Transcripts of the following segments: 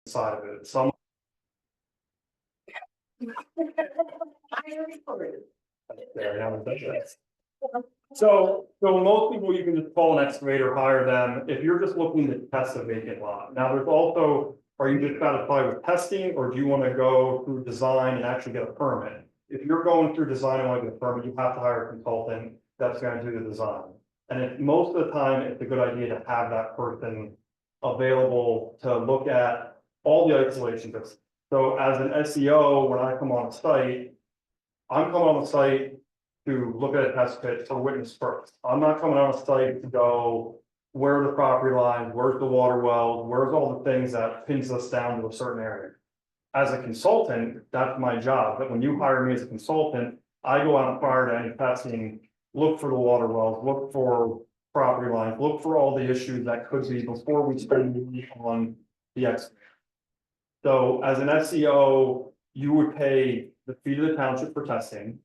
side of it. Some. So most people, you can just call an excavator, hire them, if you're just looking to test a vacant lot. Now, there's also, are you just satisfied with testing, or do you want to go through design and actually get a permit? If you're going through design and want to get a permit, you have to hire a consultant that's going to do the design. And most of the time, it's a good idea to have that person available to look at all the isolation bits. So as an SEO, when I come on a site, I'm coming on the site to look at a test pit for witness first. I'm not coming on a site to go, where are the property lines, where's the water well, where's all the things that pins us down to a certain area. As a consultant, that's my job, but when you hire me as a consultant, I go out prior to any testing, look for the water wells, look for property lines, look for all the issues that could be before we spend money on the excavator. So as an SEO, you would pay the fee to the township for testing.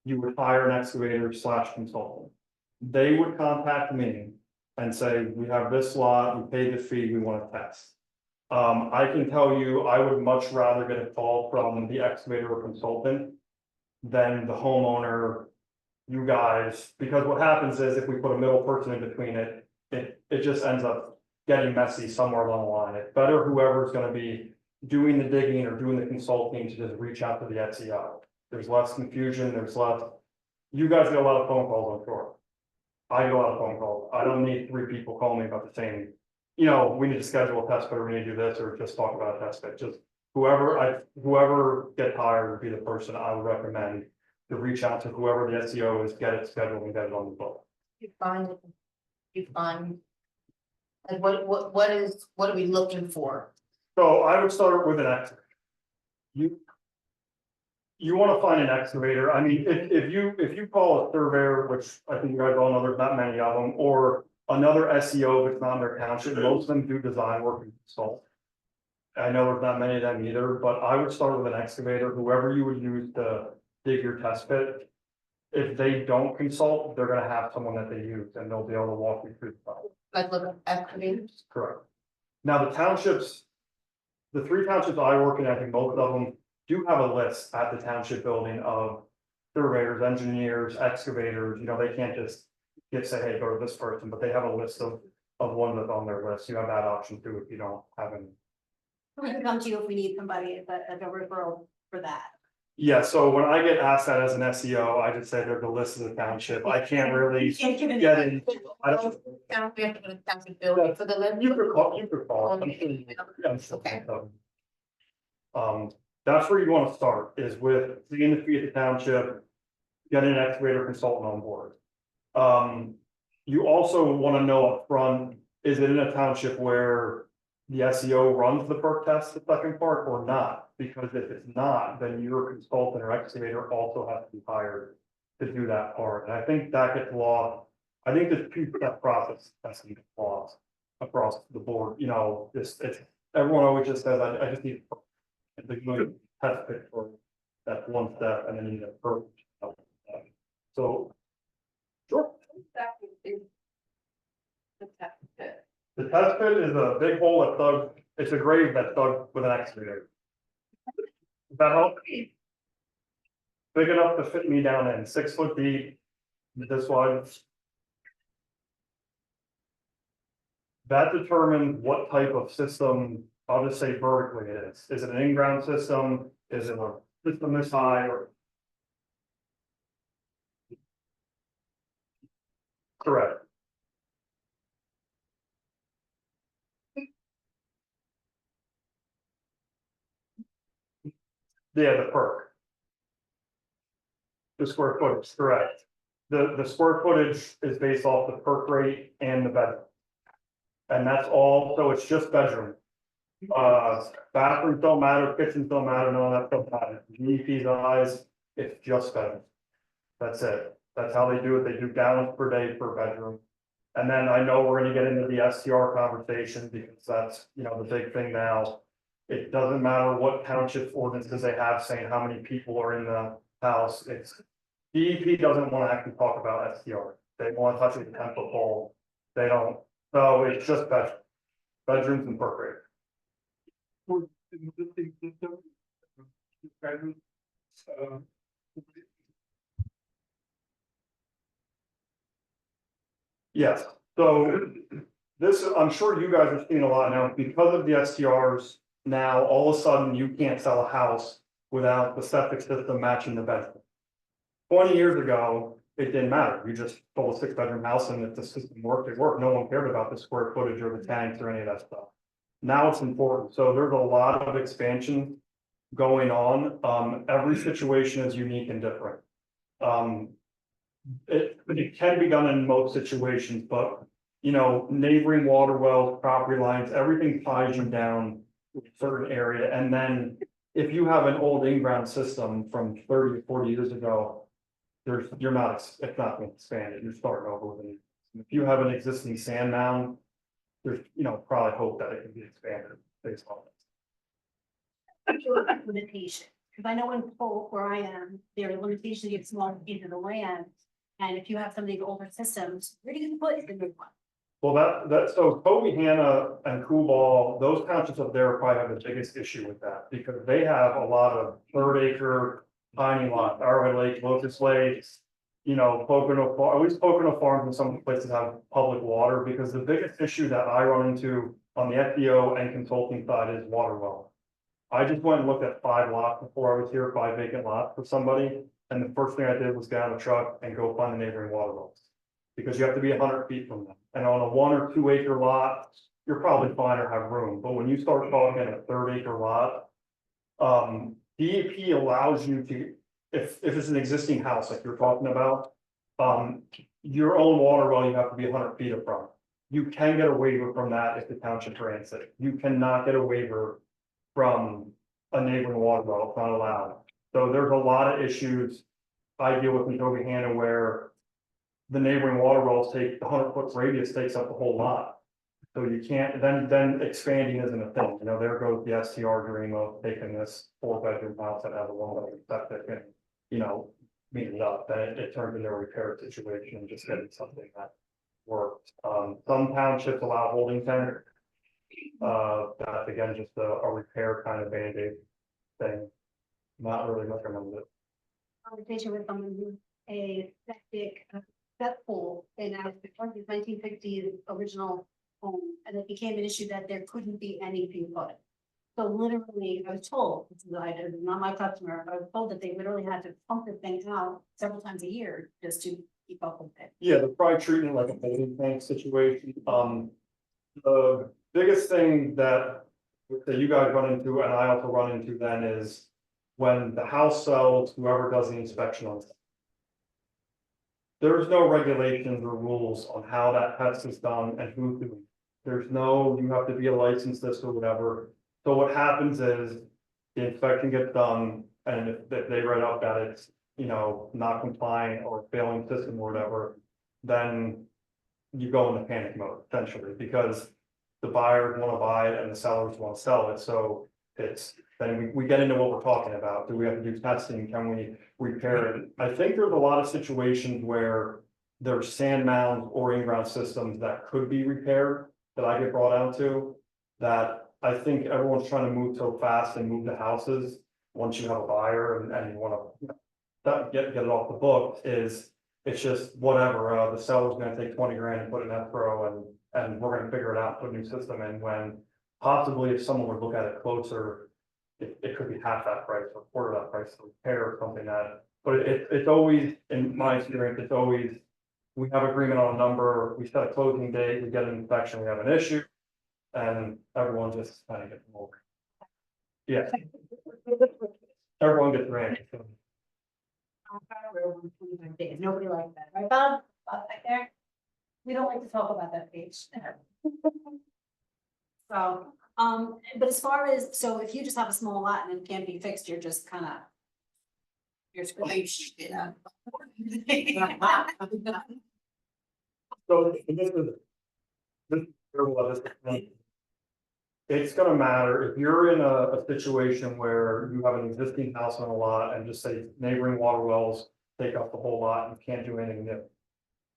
You would hire an excavator / consultant. They would contact me and say, we have this lot, we pay the fee, we want to test. I can tell you, I would much rather get a call from the excavator or consultant than the homeowner, you guys, because what happens is if we put a middle person in between it, it just ends up getting messy somewhere along the line. It's better whoever's going to be doing the digging or doing the consulting to just reach out to the SEO. There's less confusion, there's less, you guys get a lot of phone calls, I'm sure. I get a lot of phone calls. I don't need 3 people calling me about the same, we need to schedule a test pit, or we need to do this, or just talk about a test pit. Just whoever gets hired would be the person I would recommend to reach out to whoever the SEO is, get it scheduled and get it on the book. You find, and what are we looking for? So I would start with an excavator. You want to find an excavator. I mean, if you call a surveyor, which I think you guys all know, there's not many of them, or another SEO that's not in their township, most of them do design work and consult. I know there's not many of them either, but I would start with an excavator, whoever you would use to dig your test pit. If they don't consult, they're gonna have someone that they use and they'll be able to walk you through the process. Like look at excavators? Correct. Now, the townships, the 3 townships I work in, I think most of them do have a list at the township building of surveyors, engineers, excavators. They can't just say, hey, go to this person, but they have a list of one that's on their list. You have that option too if you don't have any. We can come to you if we need somebody as a referral for that. Yeah, so when I get asked that as an SEO, I just say there's a list of the township. I can't really get in. I don't. We have to go to township building for the list. You could call. Okay. That's where you want to start, is with seeing the fee at the township, getting an excavator consultant on board. You also want to know up front, is it in a township where the SEO runs the perk test, the second part, or not? Because if it's not, then your consultant or excavator also has to be hired to do that part. And I think that gets lost. I think this 2-step process has to get lost across the board. It's everyone always just says, I just need the good test pit for that 1 step, and then you need a perk. So, sure. The test pit is a big hole that's dug, it's a grave that's dug with an excavator. Does that help? Big enough to fit me down in, 6 foot deep, this wide. That determines what type of system, I'll just say vertically it is. Is it an in-ground system? Is it a system this high, or? Correct. Yeah, the perk. The square footage, correct. The square footage is based off the perk rate and the bedroom. And that's all, so it's just bedroom. Bathrooms don't matter, kitchens don't matter, none of that stuff matters. GDP's eyes, it's just bedroom. That's it. That's how they do it. They do gallons per day per bedroom. And then I know we're gonna get into the STR conversation, because that's, the big thing now. It doesn't matter what township ordinances they have saying how many people are in the house. It's DEP doesn't want to actually talk about STR. They want to touch it with a 10-foot pole. They don't. So it's just bedrooms and perk rate. for the existing system. Guidance, uh, Yes, so this, I'm sure you guys are seeing a lot now, because of the STRs, now all of a sudden you can't sell a house without the septic system matching the bedroom. 20 years ago, it didn't matter, you just sold a 6-bedroom house and if the system worked, it worked, no one cared about the square footage or the tanks or any of that stuff. Now it's important, so there's a lot of expansion going on, every situation is unique and different. It can be done in most situations, but, you know, neighboring water wells, property lines, everything ties you down to a certain area, and then if you have an old in-ground system from 30 or 40 years ago, you're not, it's not going to expand it, you're starting over with it. If you have an existing sand mound, there's, you know, probably hope that it can be expanded based on it. Limitation, because I know in Polk where I am, there are limitations to get small into the land. And if you have some of these older systems, where do you put the new one? Well, so Toby, Hannah and Coolball, those townships up there probably have the biggest issue with that, because they have a lot of 3rd-acre tiny lots, Arrowhead Lake, Locust Lakes. You know, Pocono, at least Pocono Farms and some places have public water, because the biggest issue that I run into on the SEO and consulting side is water well. I just went and looked at 5 lots before I was here, 5 vacant lots for somebody, and the first thing I did was get out of the truck and go find the neighboring water wells. Because you have to be 100 feet from them, and on a 1 or 2 acre lot, you're probably fine or have room, but when you start talking a 3rd-acre lot. DEP allows you to, if it's an existing house like you're talking about. Your own water well, you have to be 100 feet from. You can get a waiver from that if the township grants it, you cannot get a waiver from a neighboring water well, it's not allowed. So there's a lot of issues I deal with in Toby Hannah where the neighboring water wells take, the 100-foot radius takes up the whole lot. So you can't, then expanding isn't a thing, you know, there goes the STR dream of taking this 4-bedroom house that has a 1-bedroom septic and, you know, meet it up, then it turns into a repair situation and just getting something that works. Some townships allow holding tank. That's again, just a repair kind of Band-Aid thing. Not really recommended. Conversation with someone who a septic, step pool in our 1960s original home, and it became an issue that there couldn't be anything put. So literally, I was told, this is not my customer, I was told that they literally had to pump the thing out several times a year just to keep up with it. Yeah, they're probably treating it like a holding tank situation. The biggest thing that you guys run into, and I also run into then, is when the house sells, whoever does the inspection on it. There's no regulations or rules on how that test is done and who's doing it. There's no, you have to be a licensed this or whatever. So what happens is the inspection gets done, and if they write up that it's, you know, not compliant or failing system or whatever, then you go into panic mode essentially, because the buyers want to buy it and the sellers want to sell it. So it's, then we get into what we're talking about. Do we have to do testing? Can we repair it? I think there's a lot of situations where there's sand mounds or in-ground systems that could be repaired that I get brought out to, that I think everyone's trying to move so fast and move the houses. Once you have a buyer and you want to get it off the book, is it's just whatever, the seller's gonna take 20 grand and put an escrow and we're gonna figure it out, put a new system in, when possibly if someone would look at it closer, it could be half that price or quarter that price to repair or something that, but it's always, in my experience, it's always, we have agreement on a number, we set a closing date, we get an inspection, we have an issue, and everyone just kind of gets over. Yeah. Everyone gets ran. 25 days, nobody likes that, right, Bob? Bob back there? We don't like to talk about that page. So, but as far as, so if you just have a small lot and it can't be fixed, you're just kind of. You're screwed. Yeah. So this is it's gonna matter if you're in a situation where you have an existing house on a lot and just say neighboring water wells take up the whole lot and you can't do anything new.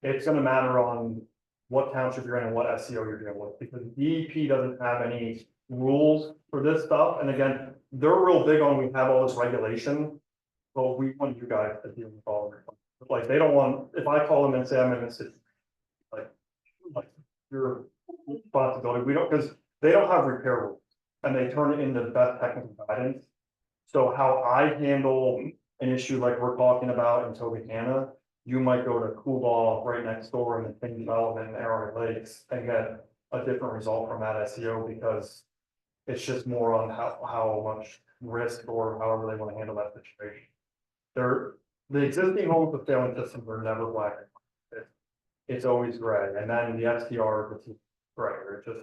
It's gonna matter on what township you're in and what SEO you're dealing with, because DEP doesn't have any rules for this stuff, and again, they're real big on, we have all this regulation. But we want you guys to deal with all of it, like, they don't want, if I call them and say I'm in a situation. Like, your responsibility, we don't, because they don't have repair rules, and they turn it into the best technical guidance. So how I handle an issue like we're talking about in Tobyhanna, you might go to Cool Ball right next door in the King Development in Arrowhead Lakes and get a different result from that SEO, because it's just more on how much risk or however they want to handle that situation. The existing homes with failing systems are never black and white. It's always gray, and then the STR, it's gray, or it's just,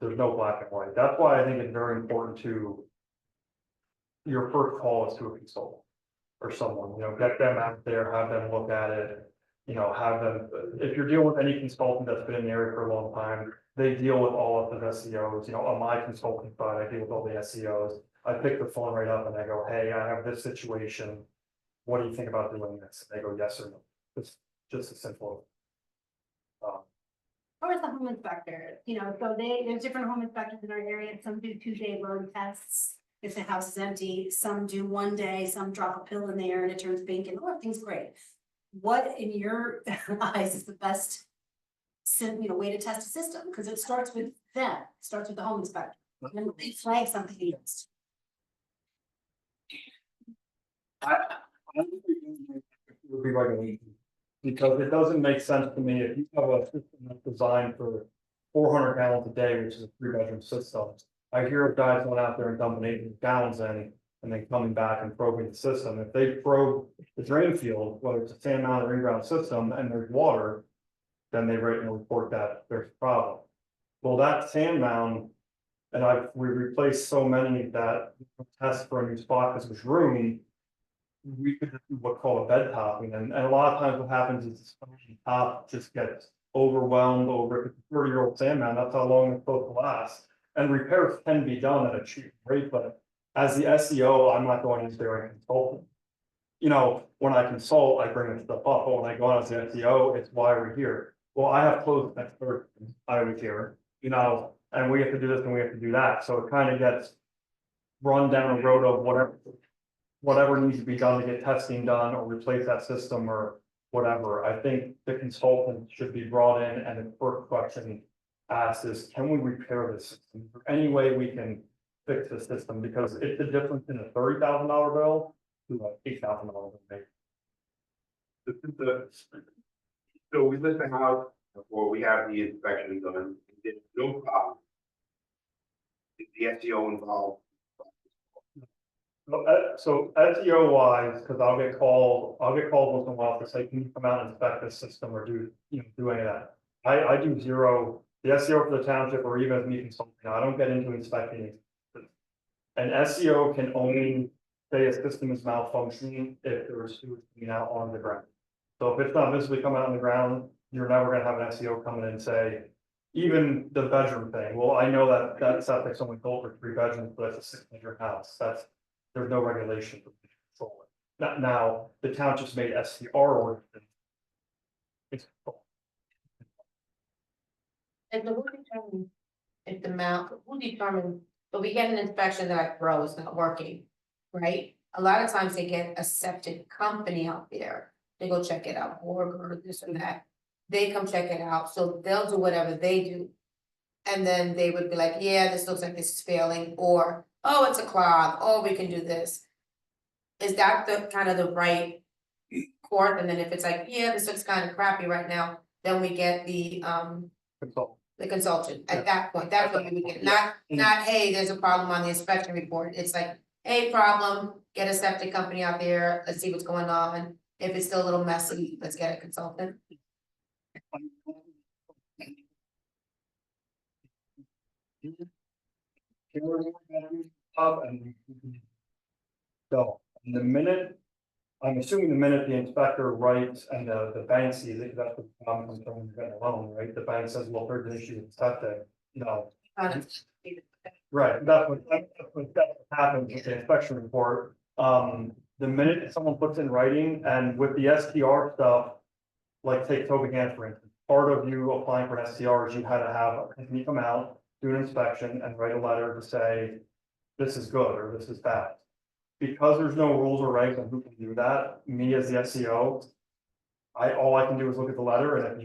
there's no black and white. That's why I think it's very important to, your first call is to a consultant or someone, get them out there, have them look at it, have them, if you're dealing with any consultant that's been in the area for a long time, they deal with all of the SEOs, on my consulting side, I deal with all the SEOs. I pick the phone right up and I go, hey, I have this situation. What do you think about doing this? And they go, yes or no. It's just as simple. Or as the home inspector, so there's different home inspectors in our area, some do 2-day load tests. If the house is empty, some do 1 day, some drop a pill in there and it turns pink and everything's great. What in your eyes is the best way to test a system? Because it starts with them, it starts with the home inspector. And then they flag something against. I don't think it would be regulation, because it doesn't make sense to me if you have a system that's designed for 400 gallons a day, which is a 3-bedroom system. I hear of guys going out there and dumping 800 gallons in, and then coming back and probing the system. If they probe the drain field, whether it's a sand mound or in-ground system, and there's water, then they write in a report that there's a problem. Well, that sand mound, and we replaced so many that test for a new spot because there's room. We could do what's called a bed topping, and a lot of times what happens is the top just gets overwhelmed over a 30-year-old sand mound. That's how long it's supposed to last. And repairs can be done at a cheap rate, but as the SEO, I'm not going in there and consulting. When I consult, I bring this stuff up, but when I go out as the SEO, it's why we're here. Well, I have closed experts, I was here, and we have to do this and we have to do that. So it kind of gets run down the road of whatever needs to be done to get testing done or replace that system or whatever. I think the consultant should be brought in, and the first question asked is, can we repair this system? Is there any way we can fix the system? Because it's the difference in a $30,000 bill to a $8,000 bill. This is so we list the house, or we have the inspection done, there's no problem. Is the SEO involved? So SEO wise, because I'll get calls once in a while to say, can you come out and inspect this system or do any of that? I do zero, the SEO for the township or even as me consulting, I don't get into inspecting. An SEO can only say a system is malfunctioning if there's sewage coming out on the ground. So if it's not visibly coming out on the ground, you're never gonna have an SEO come in and say, even the bedroom thing, well, I know that septic's only built for 3 bedrooms, but it's a 6-bedroom house, there's no regulation for control it. Now, the township's made SCR orders. It's. And who determines if the mount, who determines, but we get an inspection that I throw is not working, right? A lot of times they get a septic company out there, they go check it out, or this or that. They come check it out, so they'll do whatever they do. And then they would be like, yeah, this looks like this is failing, or, oh, it's a clog, oh, we can do this. Is that the kind of the right course? And then if it's like, yeah, this looks kind of crappy right now, then we get the consultant at that point, that's what we would get, not, hey, there's a problem on the inspection report, it's like, hey, problem, get a septic company out there, let's see what's going on. If it's still a little messy, let's get a consultant. So, the minute, I'm assuming the minute the inspector writes and the bank sees it, that's what comes from when you're getting a loan, right? The bank says, well, there's an issue with septic, Right, that's what happens with the inspection report. The minute someone puts in writing, and with the STR stuff, like take Tobyhanna for instance, part of you applying for an STR is you had to have a company come out, do an inspection and write a letter to say, this is good or this is bad. Because there's no rules or regs on who can do that, me as the SEO. All I can do is look at the letter, and if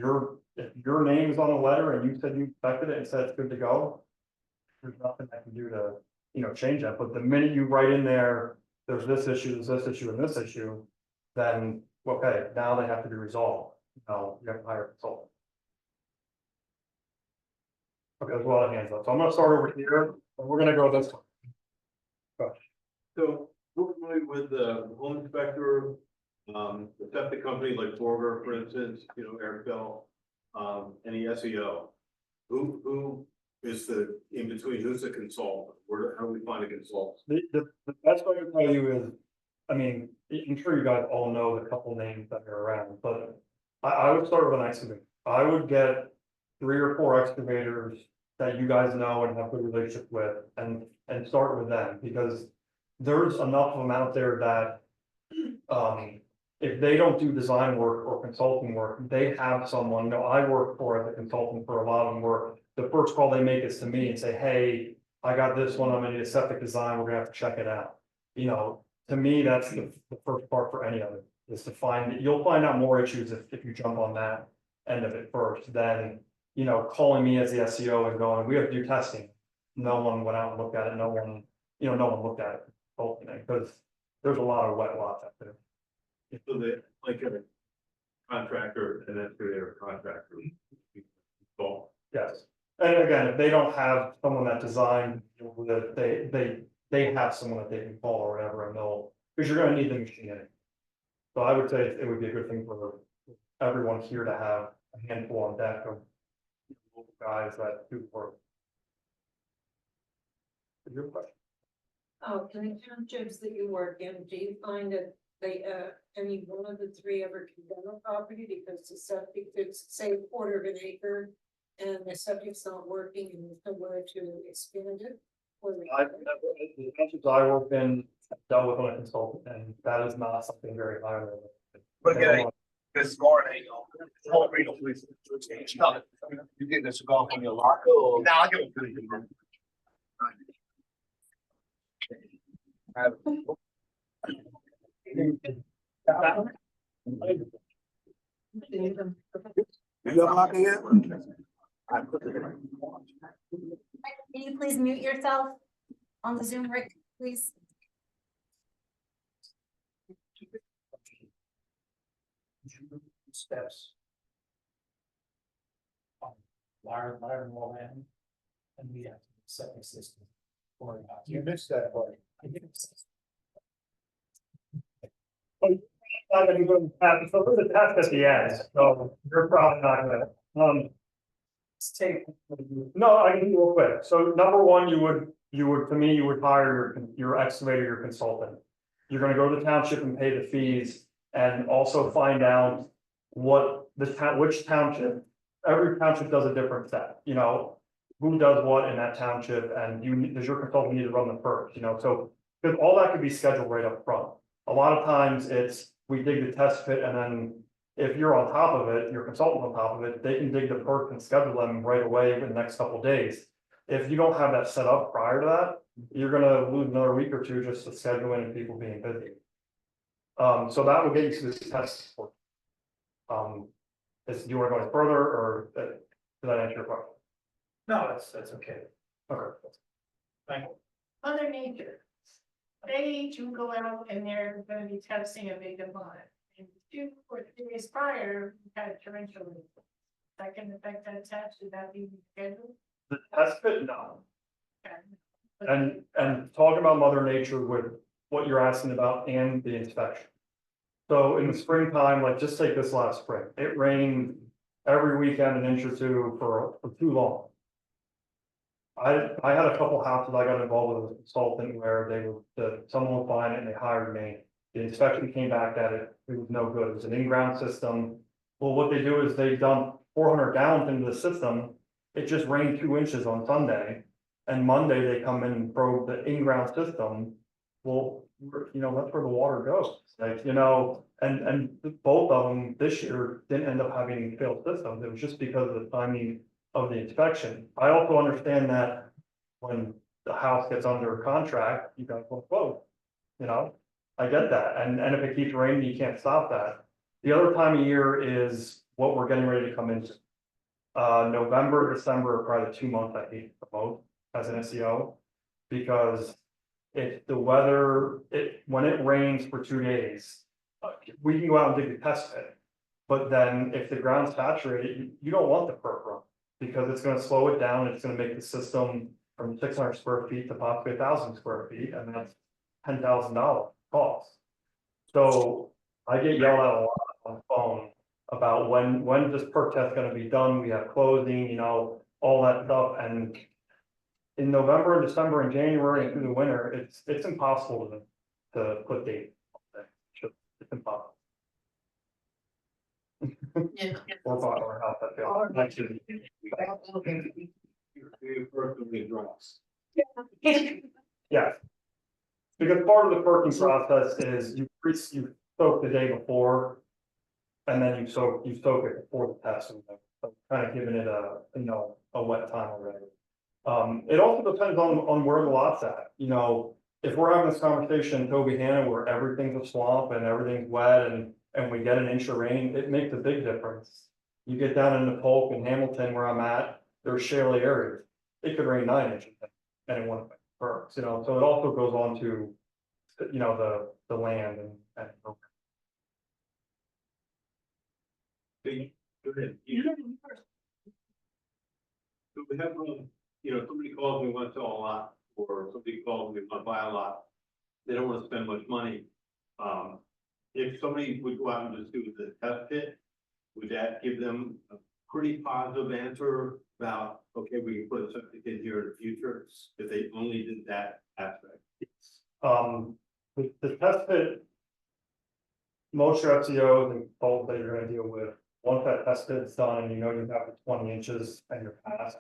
your name is on the letter and you said you inspected it and said it's good to go. There's nothing I can do to, change that, but the minute you write in there, there's this issue, and this issue. Then, okay, now they have to be resolved, you have to hire a consultant. Okay, there's a lot of hands up, so I'm gonna start over here, and we're gonna go this way. So, we're familiar with the home inspector, the septic company like Borger, for instance, Eric Bell, any SEO. Who is in between, who's the consultant? How do we find a consultant? The best way to tell you is, I'm sure you guys all know the couple names that are around, but I would start with an excavator. I would get 3 or 4 excavators that you guys know and have good relationship with, and start with them, because there's enough of them out there that, if they don't do design work or consulting work, they have someone, I work for as a consultant for a lot of them, where the first call they make is to me and say, hey, I got this one, I'm gonna need a septic design, we're gonna have to check it out. To me, that's the first part for any of it, is to find, you'll find out more issues if you jump on that end of it first, than, calling me as the SEO and going, we have to do testing. No one went out and looked at it, no one looked at it, because there's a lot of wet lots out there. So they, like a contractor, an excavator contractor. So, Yes, and again, if they don't have someone that designed, that they have someone that they can call or whatever, and because you're gonna need the machine in it. So I would say it would be a good thing for everyone here to have a handful on deck of local guys that do work. Your question? Oh, in the townships that you work in, do you find that they, any one of the 3 ever condemn a property because the septic, it's say 1/4 of an acre and the septic's not working and there's nowhere to expand it? Or The countries I work in, dealt with on a consultant, and that is not something very high on the. But yeah, this morning, please. You get this call from your locker. Now I'll give it to you. You have a locker here? Can you please mute yourself on the Zoom, Rick, please? Steps. Wire wall in. And we have septic system. You missed that part. Not gonna go to so there's a test at the end, so you're probably not gonna, no, I can do real quick. So number one, you would hire your excavator, your consultant. You're gonna go to the township and pay the fees, and also find out what which township, every township does a different step, who does what in that township, and does your consultant need to run the first, so, because all that could be scheduled right up front. A lot of times we dig the test pit, and then if you're on top of it, your consultant on top of it, they can dig the perk and schedule them right away in the next couple of days. If you don't have that set up prior to that, you're gonna lose another week or 2 just to scheduling and people being busy. So that will get you to this test. Do you want to go any further, or did that answer your question? No, that's okay. Okay. Thank you. Mother Nature. They to go out and they're gonna be testing a vacant lot. And 2 or 3 days prior, we had a torrential rain. That can affect that test, should that be scheduled? The test pit, no. Okay. And talking about Mother Nature with what you're asking about and the inspection. So in the springtime, like just take this last spring, it rained every weekend an inch or 2 for too long. I had a couple houses I got involved with a consultant where someone would find it and they hired me. The inspection came back that it was no good. It was an in-ground system. Well, what they do is they dump 400 gallons into the system. It just rained 2 inches on Sunday. And Monday they come in and probe the in-ground system. Well, that's where the water goes. Like, and both of them this year didn't end up having failed systems. It was just because of the timing of the inspection. I also understand that when the house gets under contract, you gotta go quote, you know? I get that, and if it keeps raining, you can't stop that. The other time of year is what we're getting ready to come into. November, December are probably the 2 months I hate the most as an SEO. Because if the weather, when it rains for 2 days, we can go out and dig a test pit. But then if the ground's saturated, you don't want the perk run, because it's gonna slow it down, it's gonna make the system from 600 square feet to possibly 1,000 square feet, and that's $10,000 cost. So I get yelled at a lot on the phone about when this perk test gonna be done, we have closing, you know, all that stuff, and in November, and December, and January, and through the winter, it's impossible to put date on it. It's impossible. Yeah. Or how that feels. Actually, You personally drops. yes. Because part of the perking process is you soak the day before. And then you soak it before the test, and kind of giving it a, you know, a wet time already. It also depends on where the lot's at, you know, if we're having this conversation in Toby Hanna where everything's a swamp and everything's wet and we get an inch of rain, it makes a big difference. You get down into Polk and Hamilton where I'm at, there's shaly areas, it could rain 9 inches and it won't affect perks, you know, so it also goes on to, you know, the land and. Go ahead. So we have, you know, somebody calls me, wants to sell a lot, or somebody calls me, want to buy a lot. They don't want to spend much money. If somebody would go out and just do the test pit, would that give them a pretty positive answer about, okay, we can put a septic in here in the future, if they only did that aspect? The test pit. Most your SEOs and consultants that you're gonna deal with, once that test pit's done and you know you have the 20 inches and you're past.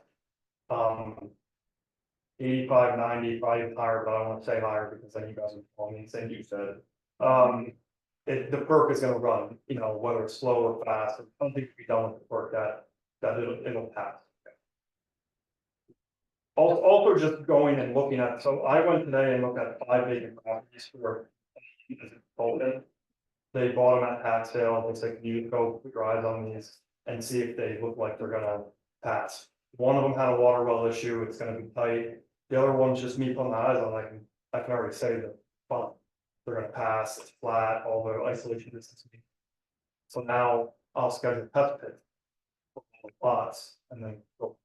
85, 90, probably higher, but I don't wanna say higher because then you guys will call me and say you said. The perk is gonna run, you know, whether it's slow or fast, or something to be done with the perk that it'll pass. Also just going and looking at, so I went today and looked at 5 vacant properties for consultant. They bought them at tax sale, they said, can you go put your eyes on these and see if they look like they're gonna pass? One of them had a water well issue, it's gonna be tight, the other one's just me putting my eyes on, I can already say that, fine. They're gonna pass, it's flat, all the isolation distance. So now I'll schedule a test pit. For all the plots and then go.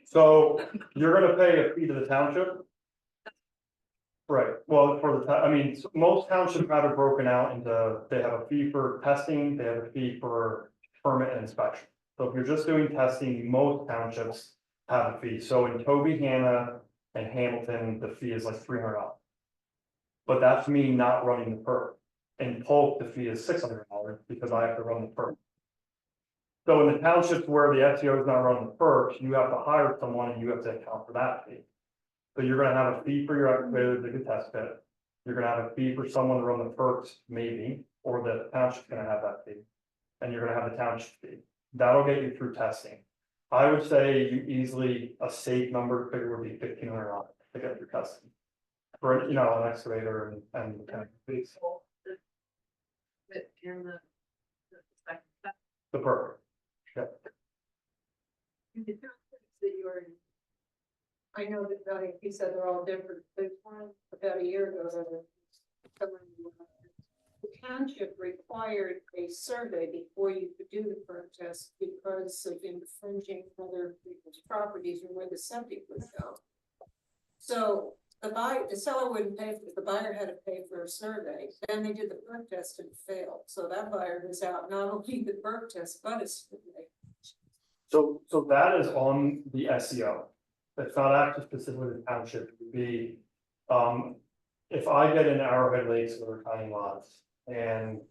So you're gonna pay a fee to the township? Right, well, I mean, most townships have it broken out into, they have a fee for testing, they have a fee for permit and inspection. So if you're just doing testing, most townships have a fee, so in Toby, Hanna and Hamilton, the fee is like $300. But that's me not running the perk. In Polk, the fee is $600 because I have to run the perk. So in the townships where the SEO is not running the perks, you have to hire someone and you have to account for that fee. So you're gonna have a fee for your excavator to do test pit. You're gonna have a fee for someone to run the perks, maybe, or the township's gonna have that fee. And you're gonna have the township fee. That'll get you through testing. I would say you easily, a safe number figure would be $1,500 to get through testing. For, you know, an excavator and the kind of fees. The perk. I know that, like you said, they're all different, there's one about a year ago, that was someone, the township required a survey before you could do the perk test because of infringing other people's properties and where the septic would go. So the seller wouldn't pay for it, the buyer had to pay for a survey, then they did the perk test and it failed, so that buyer was out not only the perk test, but a survey. So that is on the SEO. It's not actually specifically the township, it would be, if I get in Arrowhead Lakes or tiny lots and.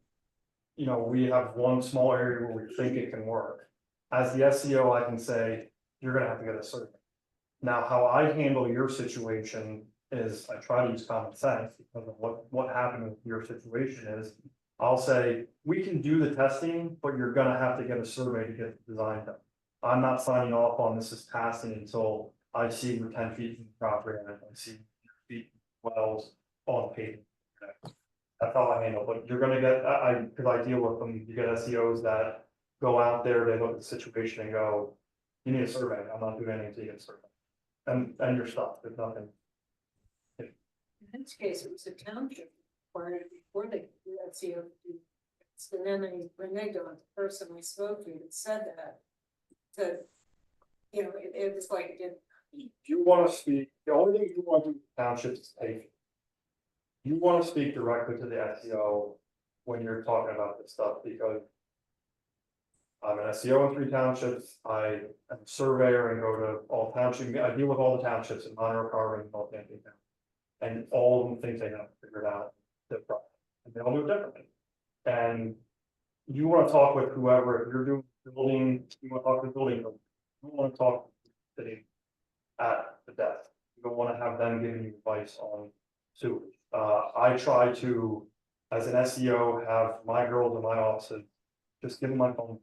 You know, we have one small area where we think it can work. As the SEO, I can say, you're gonna have to get a survey. Now, how I handle your situation is I try to use common sense because of what happened with your situation is. I'll say, we can do the testing, but you're gonna have to get a survey to get the design done. I'm not signing off on this is passing until I see we're 10 feet from the property and I see feet wells on paper. That's how I handle, but you're gonna get, cause I deal with them, you get SEOs that go out there, they look at the situation and go, you need a survey, I'm not doing anything until you get a survey. And you're stuck, there's nothing. In this case, it was a township required before they, do SEO. And then they reneged on the person I spoke to that said that, you know, it was like, it If you wanna speak, the only thing you want to do with townships is pay. You wanna speak directly to the SEO when you're talking about this stuff, because. I'm an SEO in 3 townships, I am a surveyor and go to all townships, I deal with all the townships in Monroe, Carver, and Northampton County. And all of them think they have it figured out, their problem, and they all do it differently. And you wanna talk with whoever, if you're doing building, you wanna talk to the building, you don't wanna talk sitting at the desk. You don't wanna have them giving you advice on sewage. I try to, as an SEO, have my girls in my offices, just give them my phone.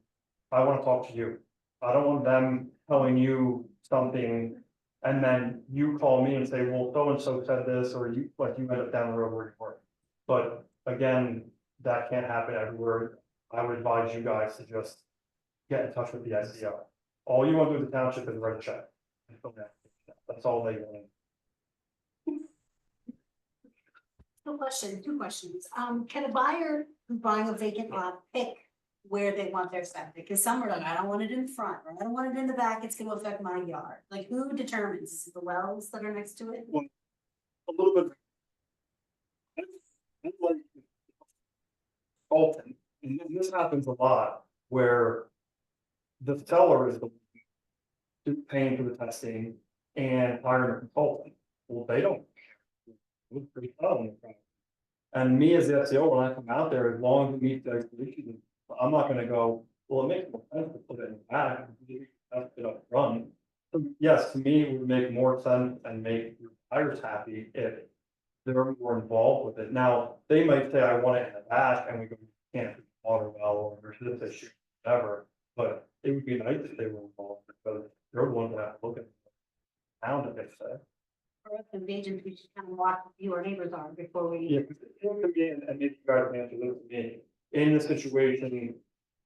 I wanna talk to you. I don't want them telling you something, and then you call me and say, well, so-and-so said this, or you, like, you end up down the road where you work. But again, that can't happen everywhere. I would advise you guys to just get in touch with the SEO. All you want to do with the township is write a check. That's all they want. No question, 2 questions. Can a buyer who's buying a vacant lot pick where they want their septic? Because some are like, I don't want it in front, or I don't want it in the back, it's gonna affect my yard. Like, who determines? Is it the wells that are next to it? A little bit. It's like Alton, and this happens a lot, where the seller is the paying for the testing and hiring a consultant. Well, they don't. It's pretty tough. And me as the SEO, when I come out there, as long as it meets the expectations, I'm not gonna go, well, it makes more sense to put it in the back, that's it up front. So yes, to me, it would make more sense and make your buyers happy if they're more involved with it. Now, they might say, I want it in the back, and we go, can't do water well, or there's this issue, whatever. But it would be nice if they were involved, because they're the ones that have to look at the town to fix that. Or if the agents, we should kind of watch who our neighbors are before we. Yeah, 'cause it could be, and maybe you guys can answer this to me, in the situation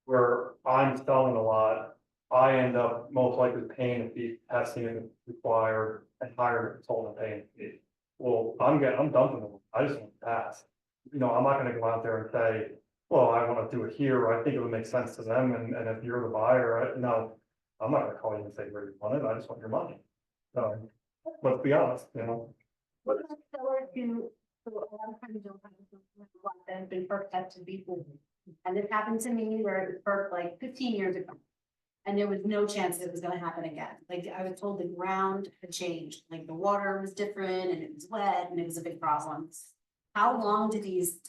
where I'm selling a lot, I end up most likely paying a fee, testing is required, and hiring a consultant paying a fee. Well, I'm dumping them, I just want to pass. You know, I'm not gonna go out there and say, well, I wanna do it here, I think it would make sense to them, and if you're the buyer, no. I'm not gonna call you and say where you want it, I just want your money. So, let's be honest, you know. What about sellers who, so a lot of times don't have a lot that have been perked up to before. And this happened to me where it was perked like 15 years ago. And there was no chance it was gonna happen again. Like, I was told the ground had changed, like the water was different and it was wet and it was a big problem. How long did these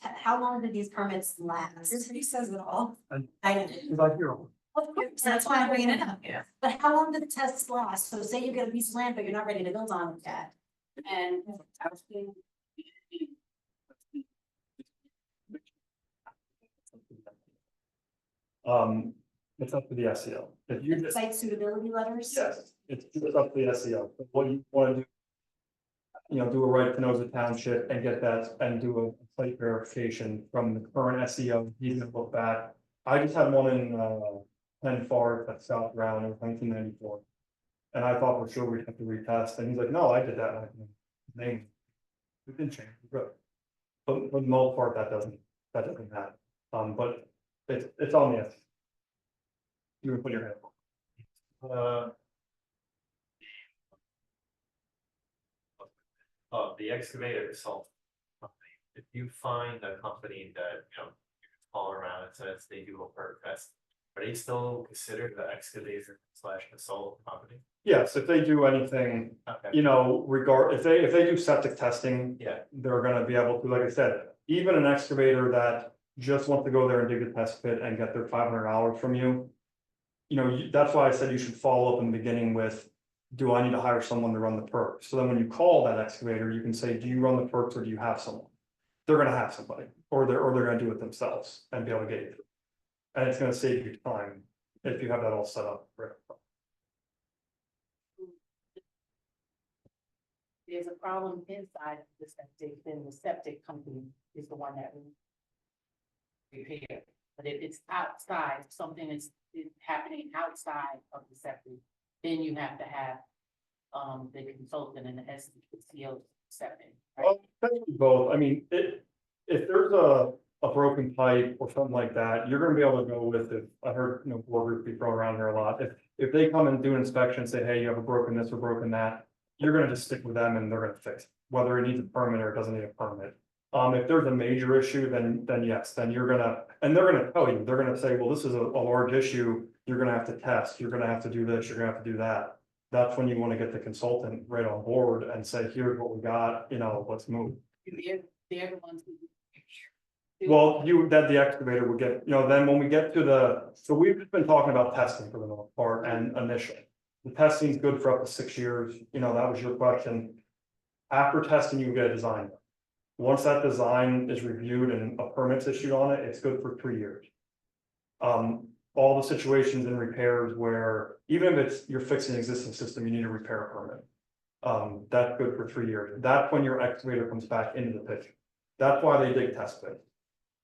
permits last? He says it all. I know. Cause I hear them. Of course, that's why I'm bringing it up, yeah. But how long do the tests last? So say you get a piece of land, but you're not ready to build on it yet. And It's up to the SEO. If you just, site suitability letters? yes, it's just up to the SEO. What you wanna do. You know, do a right to know the township and get that and do a site verification from the current SEO. He's gonna look back. I just had one in Penn Forest at South Brown in 1994. And I thought for sure we'd have to retest, and he's like, no, I did that, and I can name. We didn't change, we're good. But for the most part, that doesn't happen, but it's on the SEO. You can put your hand up. The excavator consultant company, if you find a company that, you know, you can call around and says they do a perk test, are they still considered the excavator / consultant company? Yes, if they do anything, Okay, you know, if they do septic testing, yeah, they're gonna be able to, like I said, even an excavator that just wants to go there and dig a test pit and get their $500 from you. You know, that's why I said you should follow up in the beginning with, do I need to hire someone to run the perks? So then when you call that excavator, you can say, do you run the perks or do you have someone? they're gonna have somebody, or they're gonna do it themselves and be able to get you through. And it's gonna save you time if you have that all set up. Right. There's a problem inside the septic, then the septic company is the one that will repair. But if it's outside, something is happening outside of the septic, then you have to have the consultant and the SEO septic. Right? Well, technically both, I mean, if there's a broken pipe or something like that, you're gonna be able to go with it. I heard, board groups be thrown around here a lot. If they come and do an inspection, say, hey, you have a broken this or broken that, you're gonna just stick with them and they're gonna fix it, whether it needs a permit or it doesn't need a permit. If there's a major issue, then yes, then you're gonna, and they're gonna tell you, they're gonna say, well, this is a large issue, you're gonna have to test, you're gonna have to do this, you're gonna have to do that. That's when you wanna get the consultant right on board and say, here's what we got, let's move. They're the ones who. Well, the excavator would get, then when we get to so we've just been talking about testing for the most part and initial. The testing's good for up to 6 years, that was your question. After testing, you get a design. Once that design is reviewed and a permit's issued on it, it's good for 3 years. All the situations in repairs where, even if you're fixing an existing system, you need a repair permit. That's good for 3 years. That's when your excavator comes back into the picture. That's why they dig test pits.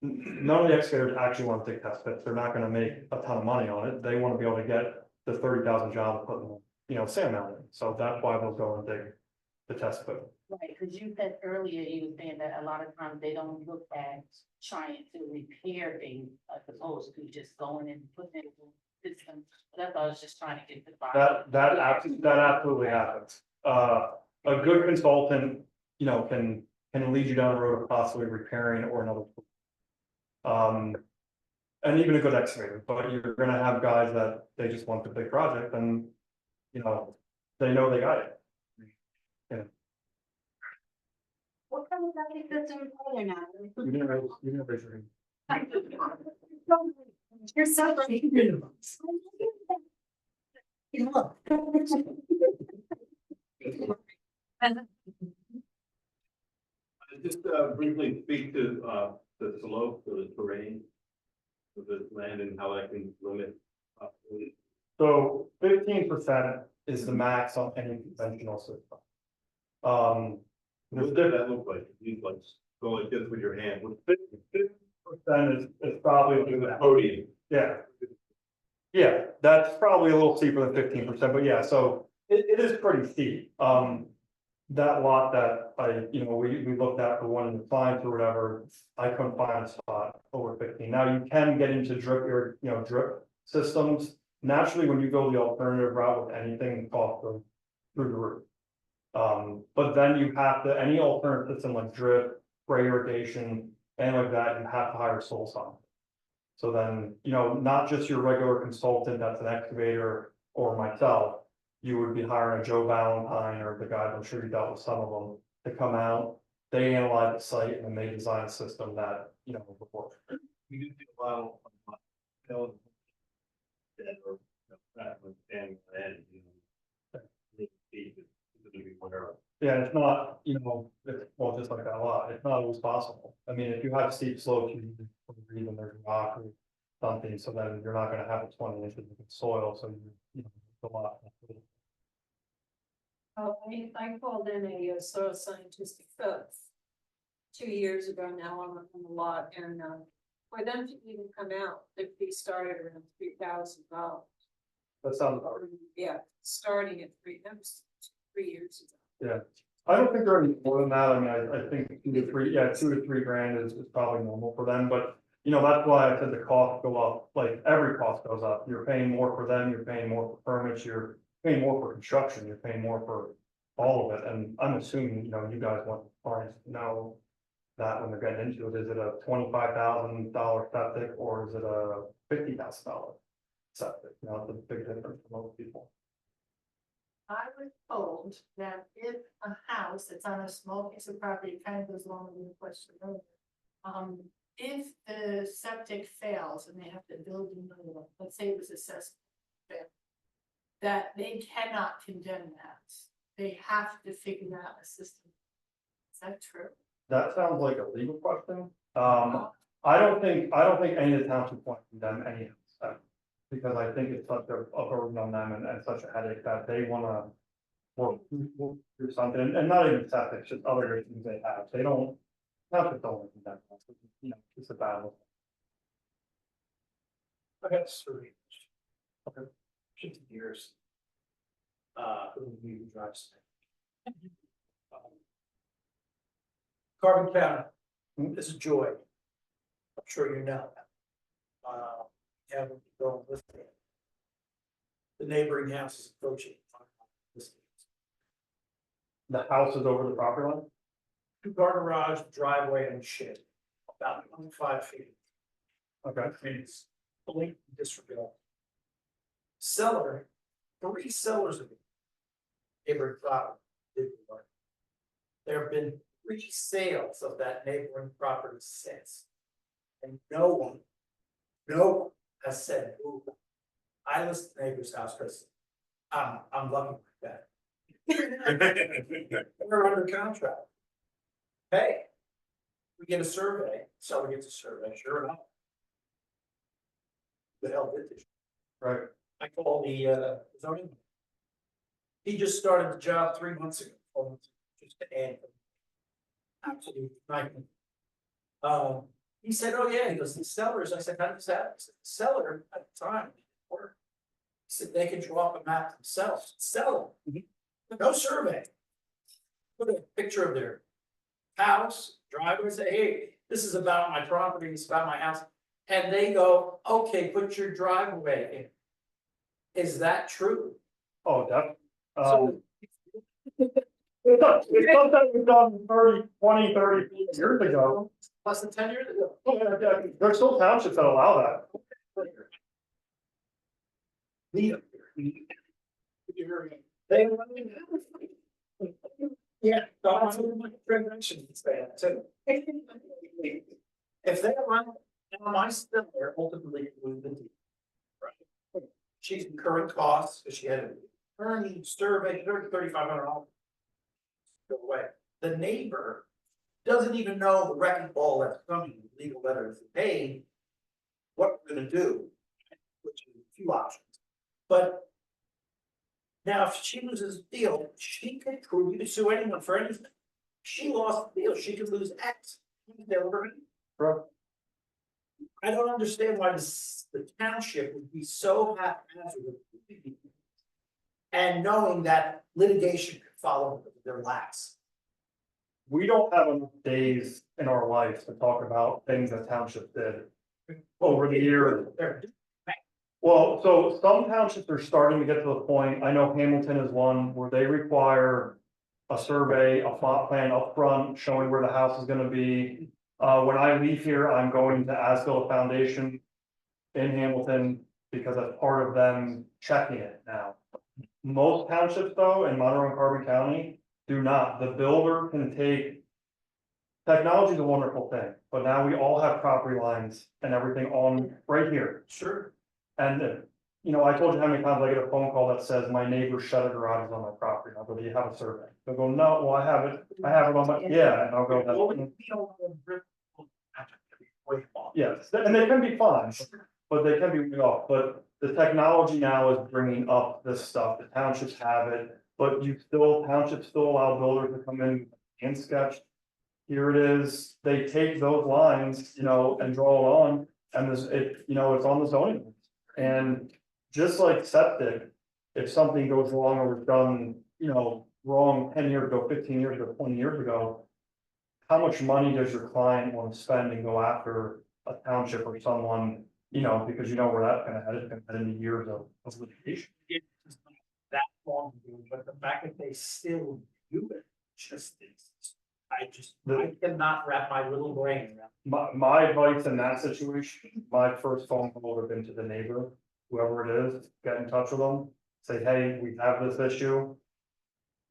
None of the excavators actually want to dig test pits. They're not gonna make a ton of money on it. They wanna be able to get the 30,000 job putting, sand mounted. So that's why they'll go and dig the test pit. Right, because you said earlier, you were saying that a lot of times they don't look at trying to repair things as opposed to just going and putting it in system. That's why I was just trying to get the. That absolutely happens. A good consultant, can lead you down the road of possibly repairing or another. And even a good excavator, but you're gonna have guys that they just want the big project and, they know they got it. What kind of septic system are there now? You didn't raise your hand. You're so funny. You look. Just briefly speak to the slope or the terrain of the land and how that can limit. So 15% is the max on any conventional system. What does that look like? You like go like this with your hand. 50% is probably The podium. yeah. Yeah, that's probably a little steeper than 15%, but yeah, so it is pretty steep. That lot that we looked at for one of the clients or whatever, I couldn't find a spot over 15. Now you can get into drip systems. Naturally, when you go the alternative route with anything, the cost goes through the roof. But then you have to, any alternative system like drip, spray irrigation, and like that, you have to hire sole science. So then, not just your regular consultant that's an excavator or myself, you would be hiring a Joe Valentine or the guy, I'm sure you dealt with some of them, to come out, they analyze the site and then they design a system that, will work. We do a lot of, that or, and, Yeah, it's not, well, just like that lot, it's not always possible. I mean, if you have steep slopes, you need to reason there's rock or something, so then you're not gonna have a 20 inches of soil, so a lot. I called in a soil scientist 2 years ago now on the lot, and for them to even come out, the fee started around $3,000. That sounds hard. Yeah, starting at that was 3 years ago. Yeah, I don't think they're any more than that. I mean, I think 2 to 3 grand is probably normal for them, but that's why I said the costs go up, like every cost goes up. You're paying more for them, you're paying more for permits, you're paying more for construction, you're paying more for all of it. And I'm assuming, you guys want clients to know that when they're getting into it, is it a $25,000 septic or is it a $50,000 septic? It's a big difference for most people. I was told that if a house that's on a small piece of property, kind of goes along with the question earlier. If the septic fails and they have to build a new one, let's say it was assessed. That they cannot condemn the house. They have to figure out a system. Is that true? That sounds like a legal question. I don't think any of the towns would want them any of that. Because I think it's such a burden on them and such a headache that they wanna work through something, and not even septic, just other things they have. They don't, not that don't want them, you know, it's a battle. I got three. Okay. 50 years. Who we drives. Carbon counter, this is Joy. I'm sure you know. Yeah, we'll be going with it. The neighboring house is approaching. The house is over the property line? Two-car garage, driveway and shed, about 5 feet. Okay. I mean, it's fully disregard. Seller, 3 sellers of it. Neighboring property. There have been 3 sales of that neighboring property since. And no one has said, ooh, I list the neighbor's house because I'm lucky like that. We're under contract. Hey, we get a survey, seller gets a survey, sure enough. The hell did this? Right. I call the zoning. He just started the job 3 months ago, just to add. Absolutely nightmare. He said, oh yeah, he goes, the sellers, I said, how does that? He said, the seller at the time, or he said they can draw up a map themselves, sell them. No survey. Put a picture of their house, driveway, say, hey, this is about my property, it's about my house. And they go, okay, put your driveway in. Is that true? Oh, definitely. So It's something we've done 20, 30 years ago. less than 10 years ago. Yeah, there's still townships that allow that. They. Yeah, transaction is bad too. If they allow, now my still there ultimately lose the deal. Right. She's incurring costs, because she had an attorney, survey, $3,500. Go away. The neighbor doesn't even know the wrecking ball that's coming, legal letter is paid. What we're gonna do, which is a few options, but. Now, if she loses the deal, she could prove you to sue anyone for anything. She lost the deal, she could lose X. Bro. I don't understand why the township would be so haphazard. And knowing that litigation could follow their laps. We don't have enough days in our life to talk about things that townships did over the years. Well, so some townships are starting to get to the point, I know Hamilton is one where they require a survey, a plot plan up front showing where the house is gonna be. When I leave here, I'm going to as-built a foundation in Hamilton because that's part of them checking it now. Most townships though, in Monroe and Carbon County, do not. The builder can take. Technology is a wonderful thing, but now we all have property lines and everything on right here. Sure. And, you know, I told you how many times I get a phone call that says my neighbor's shutter garage is on my property. I'll go, do you have a survey? They'll go, no, well, I have it on my, yeah, and I'll go, yes, and they can be fun, but they can be way off, but the technology now is bringing up this stuff, the townships have it. But townships still allow builders to come in and sketch. Here it is, they take those lines, you know, and draw it on, and it's on the zoning. And just like septic, if something goes wrong or was done, wrong 10 years ago, 15 years ago, 20 years ago. How much money does your client want to spend and go after a township or someone, because you know where that's gonna head, it's gonna head into years of litigation. It's not that long ago, but the fact that they still do it, just is, I cannot wrap my little brain around. My advice in that situation, my first phone call would have been to the neighbor, whoever it is, get in touch with them, say, hey, we have this issue.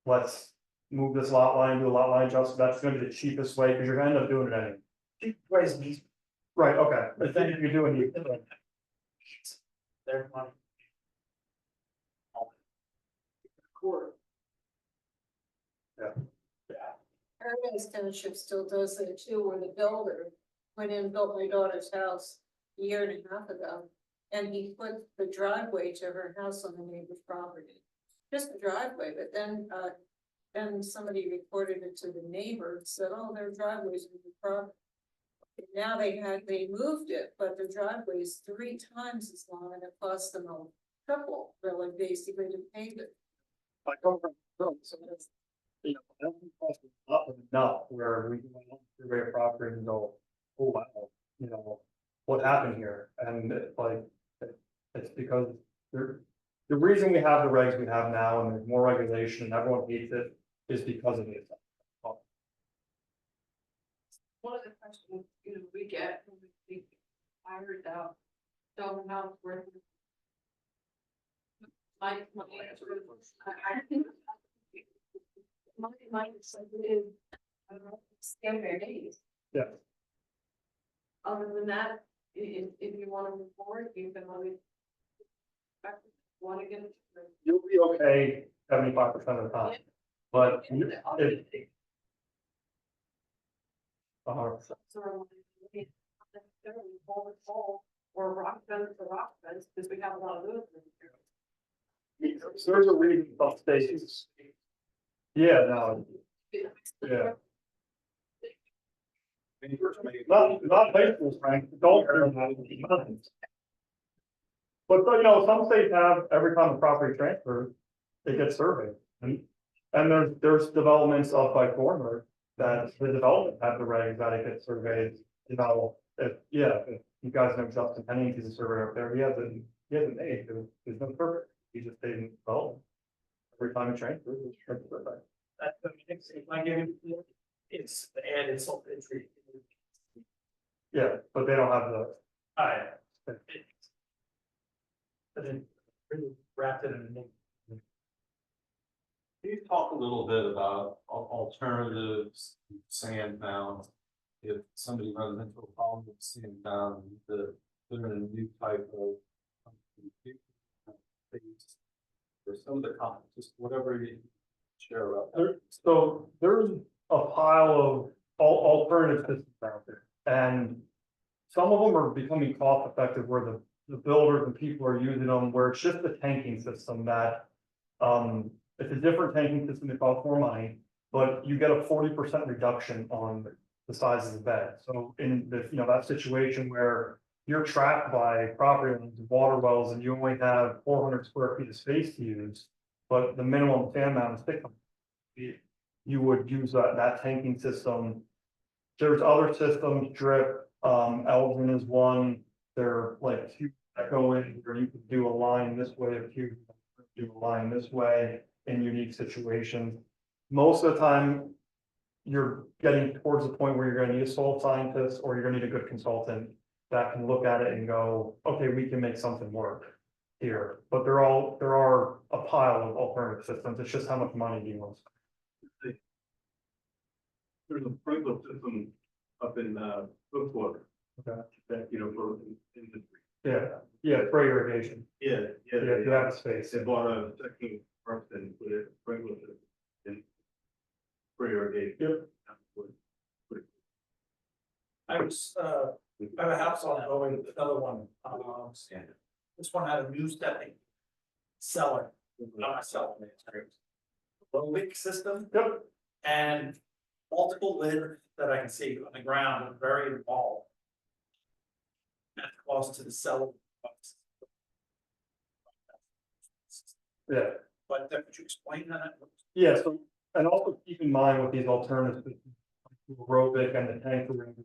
Let's move this lot line, do a lot line adjustment, that's gonna be the cheapest way, because you're gonna end up doing it anyway. Cheap ways and easy. Right, okay, but then you're doing it. Their money. Quarter. Yeah. Yeah. Fairfax Township still does that too, where the builder went in and built my daughter's house a year and a half ago. And he put the driveway to her house on the neighbor's property, just the driveway, but then somebody reported it to the neighbor and said, oh, their driveway's in the property. Now they moved it, but the driveway is 3 times as long and it cost them a triple, really, basically to pave it. I come from, so that's, you know, I don't think cost enough where we can survey a property and go, oh, wow, you know, what happened here? And it's like, it's because the reason we have the regs we have now and there's more regulation and everyone hates it is because of it. One of the questions, we get when we hired out, Dover House where. My answer is, I think. My answer is, scale their days. Yeah. Other than that, if you wanna move forward, you can always. Wanna get. You'll be okay 75% of the time, but Or rock fence to rock fence, because we have a lot of those. there's a reason some states. Yeah, no, yeah. Not high school, Frank, adult. But, you know, some states have, every time the property transfers, it gets surveyed. And there's developments up by corner that the development have the regs that it gets surveyed, you know, if you guys know Justin Penny, he's a surveyor up there, he hasn't made, there's no perfect, he just stayed in development. Every time it transfers, it's surveyed. That's the mix, if I give you, it's the add insult to injury. Yeah, but they don't have the, I. But then really wrapped it in a name. Can you talk a little bit about alternatives, sand mounds? If somebody runs into a problem with sand mound, they're in a new type of. Things, or some of the comments, just whatever you share about that. so there's a pile of alternative systems out there. And some of them are becoming cost effective where the builders and people are using them, where it's just a tanking system that, it's a different tanking system that costs more money, but you get a 40% reduction on the size of the bed. So in the, you know, that situation where you're trapped by property lines and water wells and you only have 400 square feet of space to use, but the minimum fan mount is 600 feet, you would use that tanking system. There's other systems, drip, Elgin is one, they're like two that go in where you could do a line this way, if you do a line this way in unique situations. Most of the time, you're getting towards the point where you're gonna need a soil scientist or you're gonna need a good consultant that can look at it and go, okay, we can make something work here. But there are a pile of alternative systems, it's just how much money do you want? There's a sprinkler system up in Brookwater. Okay. That, you know, for industry. Yeah, spray irrigation, Yeah, yeah, if you have a space. They bought a second first and put it sprinkler system in. Spray irrigation. Yep. I was, I have a house on going, another one, this one had a new stepping cellar, not a cellar, low leak system. Yep. And multiple lids that I can see on the ground, very involved. At cost to the cellar. Yeah. But could you explain that? Yeah, so, and also keep in mind with these alternatives, aerobic and the tank ring.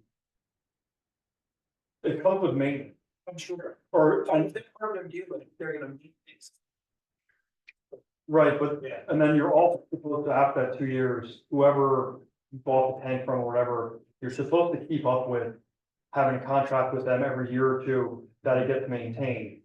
It comes with maintenance, I'm sure. or, If they're part of you, but they're gonna meet these. right, but, Yeah. and then you're also supposed to, after that 2 years, whoever you bought the tank from or whatever, you're supposed to keep up with having a contract with them every year or two that it gets maintained.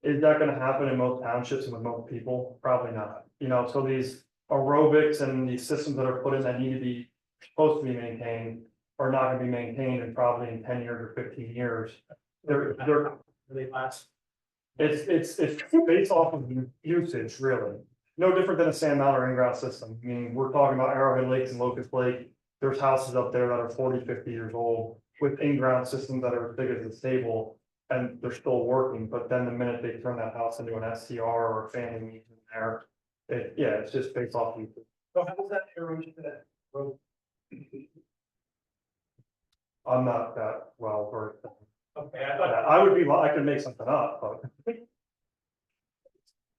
Is that gonna happen in most townships and with most people? Probably not, you know, so these aerobics and these systems that are put in that need to be, supposed to be maintained are not gonna be maintained in probably in 10 years or 15 years. They're, They last. it's based off of usage, really. No different than a sand mount or in-ground system. I mean, we're talking about Arrowhead Lakes and Locust Lake. There's houses up there that are 40, 50 years old with in-ground systems that are as big as the stable. And they're still working, but then the minute they turn that house into an SCR or a family meeting there, it's just based off you. So how was that arranged that road? I'm not that well versed. Okay, I thought. I would be, I could make something up, but.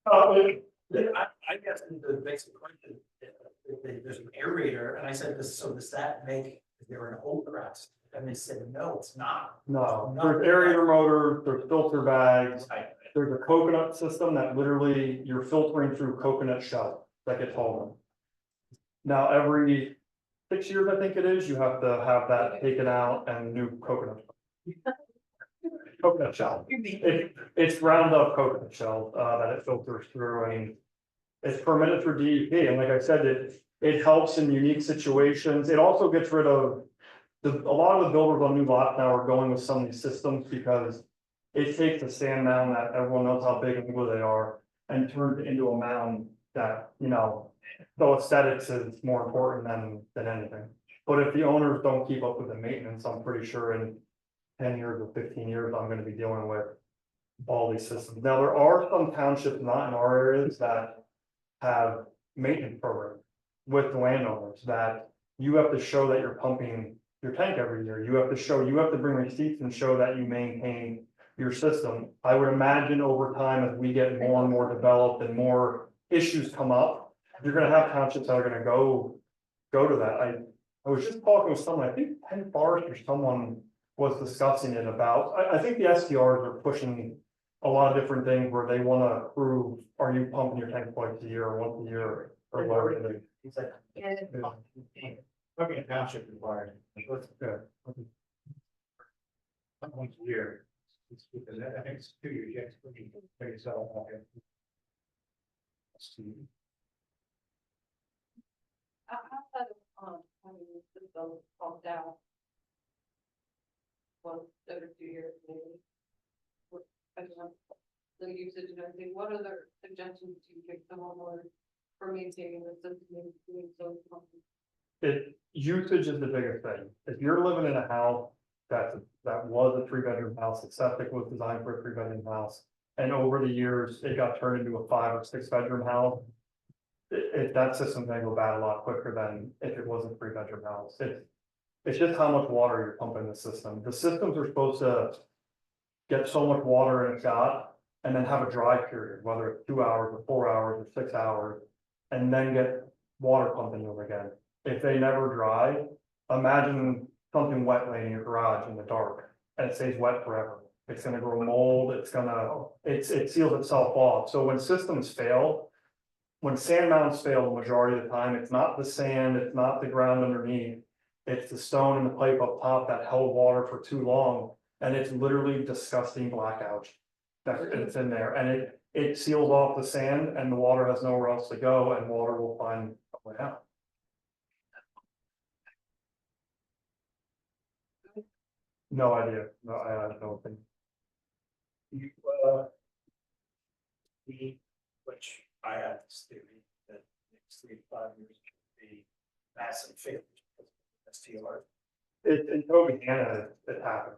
I guess the basic question, there's an aerator, and I said, does that make, is there an overdraft? And they said, no, it's not. No, there's aerator motor, there's filter bags, there's a coconut system that literally you're filtering through coconut shell that gets hauled in. Now, every 6 years, I think it is, you have to have that taken out and new coconut. Coconut shell. It's ground up coconut shell, that it filters through. I mean, it's permitted for DEP, and like I said, it helps in unique situations. It also gets rid of a lot of the builders on new lots now are going with some of these systems because it takes a sand mound that everyone knows how big and good they are and turns it into a mound that, so aesthetics is more important than anything. But if the owners don't keep up with the maintenance, I'm pretty sure in 10 years or 15 years, I'm gonna be dealing with all these systems. Now, there are some townships not in our areas that have maintenance programs with the landowners that you have to show that you're pumping your tank every year. You have to bring receipts and show that you maintain your system. I would imagine over time, as we get more and more developed and more issues come up, you're gonna have townships that are gonna go to that. I was just talking with someone, I think Penn Forest or someone was discussing it about, I think the SDRs are pushing a lot of different things where they wanna prove, are you pumping your tank twice a year or once a year or whatever it is. He's like, Yeah. okay, township environment. Yeah. Once a year. Because I think it's 2 years, yes, pretty so. Outside of, the bill pumped out. Well, over 2 years maybe. I don't know, the usage and everything, what other suggestions do you give the homeowner for maintaining the system, doing so? Usage is the biggest thing. If you're living in a house that was a 3-bedroom house, the septic was designed for a 3-bedroom house. And over the years, it got turned into a 5 or 6-bedroom house. That system's gonna go bad a lot quicker than if it was a 3-bedroom house. It's just how much water you're pumping in the system. The systems are supposed to get so much water in its got, and then have a dry period, whether it's 2 hours or 4 hours or 6 hours, and then get water pumping them again. If they never dry, imagine something wet laying in your garage in the dark, and it stays wet forever. It's gonna grow mold, it seals itself off. So when systems fail, when sand mounds fail, the majority of the time, it's not the sand, it's not the ground underneath. It's the stone and the pipe up top that held water for too long, and it's literally disgusting black algae. It's in there, and it seals off the sand, and the water has nowhere else to go, and water will find a way out. No idea, no, I don't think. You, which I have this theory that next 3 to 5 years should be massive failure. STR. In Toby Hannah, it happened.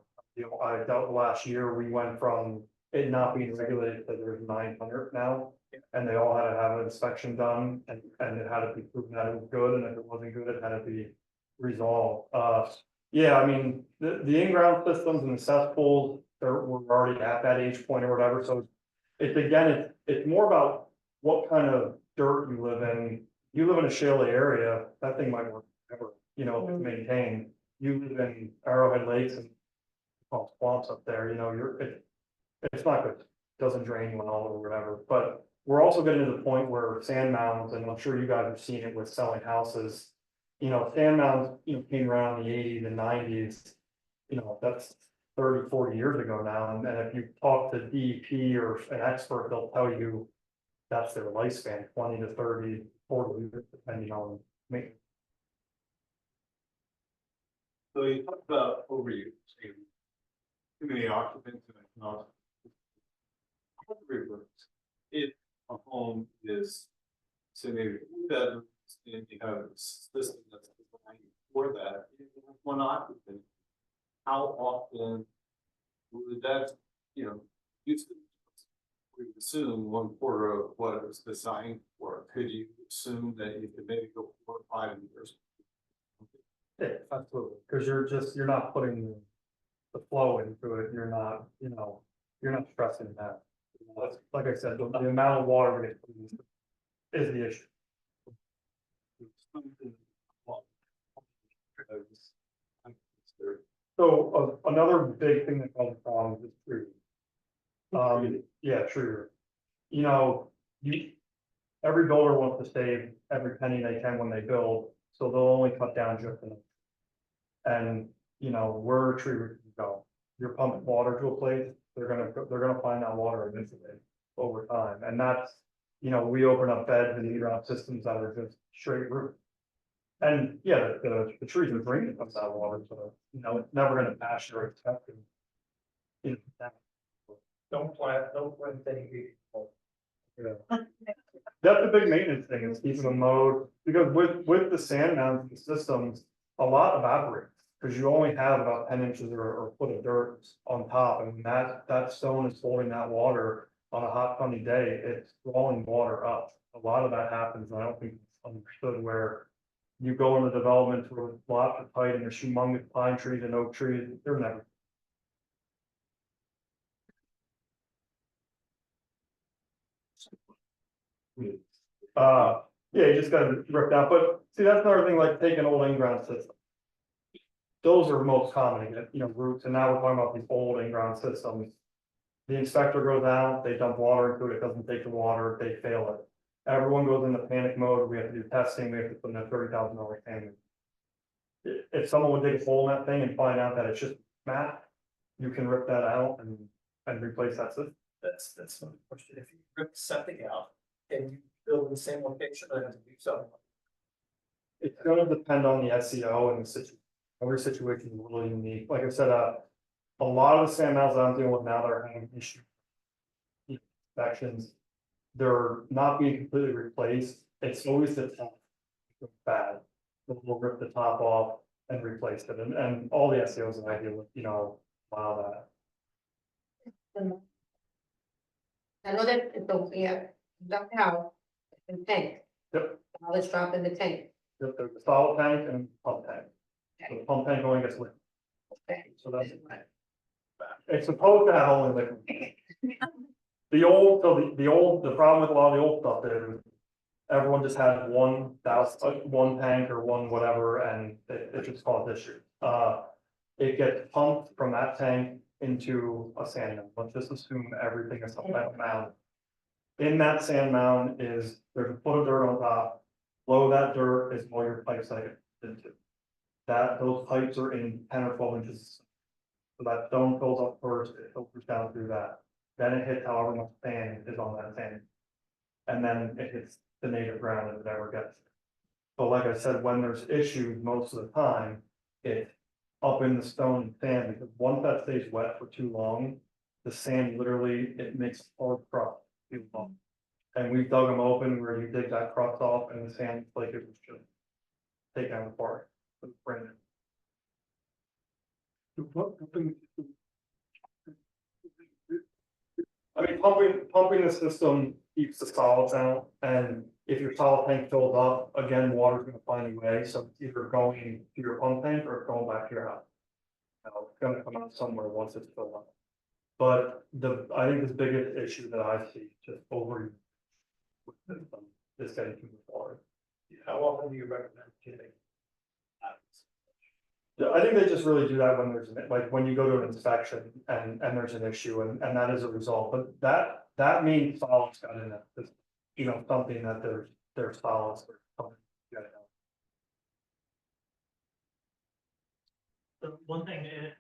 I dealt last year, we went from it not being regulated to there's 900 now. And they all had to have an inspection done and it had to be proven that it was good, and if it wasn't good, it had to be resolved. Yeah, I mean, the in-ground systems and the cesspools, we're already at that age point or whatever, so. It's more about what kind of dirt you live in. You live in a shaly area, that thing might work forever, if it's maintained. You live in Arrowhead Lakes and swamps up there, it's not good. Doesn't drain well or whatever, but we're also getting to the point where sand mounds, and I'm sure you guys have seen it with selling houses. Sand mounds, came around in the 80s and 90s, that's 30, 40 years ago now, and if you talk to DEP or an expert, they'll tell you that's their lifespan, 20 to 30, 40 years, depending on maintenance. So you talked about overuse, too many occupants and not. If a home is, say maybe 2 bedrooms, and you have a system that's designed for that, one occupant, how often would that, used to, we would assume 1/4 of what it was designed for, could you assume that you could maybe go 4 or 5 years? Yeah, absolutely, because you're not putting the flow into it, you're not, you're not stressing that. That's, like I said, the amount of water we get is the issue. So, another big thing that causes problems is tree. Yeah, tree root. You know, every builder wants to save every penny they can when they build, so they'll only cut down just enough. And, where tree root can go, you're pumping water to a place, they're gonna find that water eventually over time, and that's, we open up beds and ground systems that are just straight root. And yeah, the trees are drinking from that water, so, it's never gonna pasture or protect them. Don't plant any. Yeah. That's a big maintenance thing, is keeping them mowed, because with the sand mountain systems, a lot evaporates. Because you only have about 10 inches or a foot of dirt on top, and that stone is holding that water on a hot sunny day, it's drawing water up. A lot of that happens, and I don't think it's understood, where you go into development where lots of tight and there's humongous pine trees and oak trees, they're never. Yeah, you just gotta rip that, but see, that's another thing, like taking old in-ground systems. Those are most common, roots, and now we're talking about these old in-ground systems. The inspector goes out, they dump water into it, it doesn't take the water, they fail it. Everyone goes into panic mode, we have to do testing, we have to put in a $30,000 payment. If someone would dig a hole in that thing and find out that it's just mat, you can rip that out and replace that system. That's not a question. If you rip septic out and you build in the same location, I have to do something. It's gonna depend on the SEO and the situation. Every situation is really unique. Like I said, a lot of the sand mounds that I'm dealing with now, they're having issues. Inspections, they're not being completely replaced. It's always the top. Bad. We'll rip the top off and replace it. And all the SEOs that I deal with, allow that. I know that it's okay, yeah, dump out, and tank. Yep. Now let's drop in the tank. There's a solid tank and pump tank. So the pump tank only gets liquid. Okay. So that's, it's supposed to have only liquid. The problem with a lot of the old stuff is everyone just had one tank or one whatever, and it just caused issues. It gets pumped from that tank into a sand mound. Let's just assume everything is a metal mound. In that sand mound there's a foot of dirt on top. Below that dirt is all your pipes that get into. Those pipes are in 10 or 12 inches. So that stone fills up first, it filters down through that. Then it hits however much sand is on that sand. And then it hits the native ground if it ever gets. But like I said, when there's issues, most of the time, it's up in the stone and sand, because once that stays wet for too long, the sand literally, it makes hard crust. And we dug them open where you dig that crust off and the sand, like it was just taken apart. I mean, pumping the system keeps the solids out, and if your solid tank fills up, again, water's gonna find a way, so it's either going to your pump tank or it's going back to your house. It's gonna come out somewhere once it's filled up. But I think the biggest issue that I see just over with the system is getting too much water. How often do you recommend getting? I think they just really do that when there's, like, when you go to an inspection and there's an issue and that is a result, but that means solids got in it. Something that there's solids. The one thing is,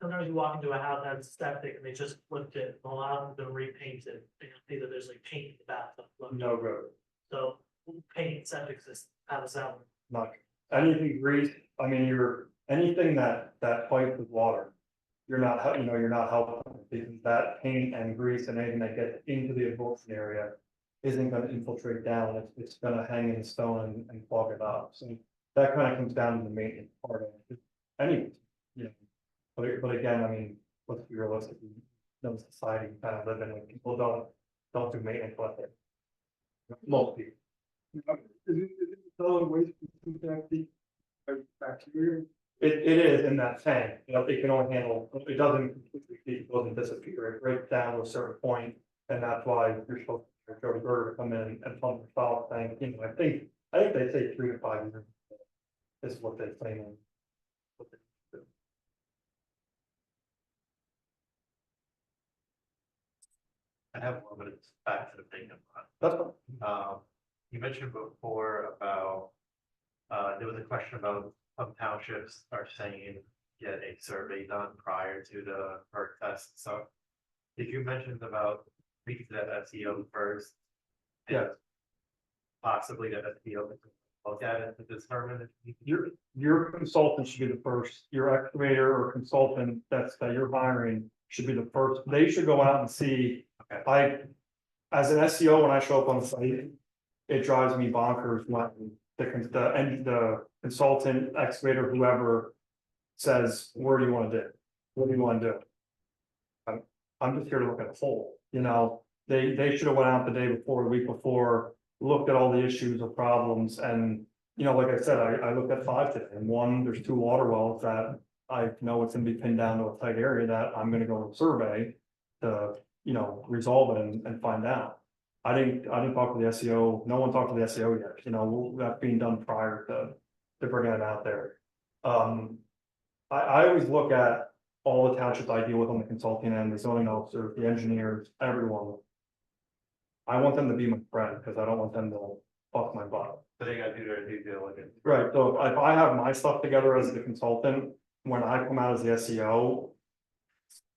sometimes you walk into a house that has septic and they just flipped it, a lot of them repaint it, and you'll see that there's like paint in the bathtub. No good. So paint septic system, how does that work? Not anything grease. I mean, anything that fights with water. You're not helping because that paint and grease and anything that gets into the absorption area isn't going to infiltrate down. It's going to hang in the stone and clog it up. So that kind of comes down to the maintenance part of it, anyway, you know. But again, I mean, let's be realistic, no society we kind of live in, when people don't do maintenance like that. Most people. Is it solid waste bacteria? It is in that tank, you know, it can only handle, it doesn't, it doesn't disappear, it breaks down to a certain point, and that's why you're supposed to go to Burger to come in and pump the solid tank, you know, I think they say 3 to 5 years. Is what they claim. I have one, but it's back to the vacant lot. That's fine. You mentioned before about, there was a question about some townships are saying get a survey done prior to the perk test, so. Did you mention about speaking to that SEO first? and Yeah. Possibly that SEO can look at it to determine if Your consultant should be the first, your excavator or consultant that you're hiring should be the first, they should go out and see. Okay. As an SEO, when I show up on the site, it drives me bonkers when the consultant, excavator, whoever. Says, where do you wanna do? What do you wanna do? I'm just here to look at a hole, you know, they should have went out the day before, the week before, looked at all the issues or problems, and. You know, like I said, I looked at 5 today, and there's 2 water wells that I know it's gonna be pinned down to a tight area that I'm gonna go to survey. To, you know, resolve it and find out. I didn't talk to the SEO, no one talked to the SEO yet, you know, that's being done prior to bringing it out there. I always look at all the townships I deal with on the consulting end, the zoning officers, the engineers, everyone. I want them to be my friend, because I don't want them to fuck my butt. So they gotta do their due diligence. Right, so if I have my stuff together as the consultant, when I come out as the SEO.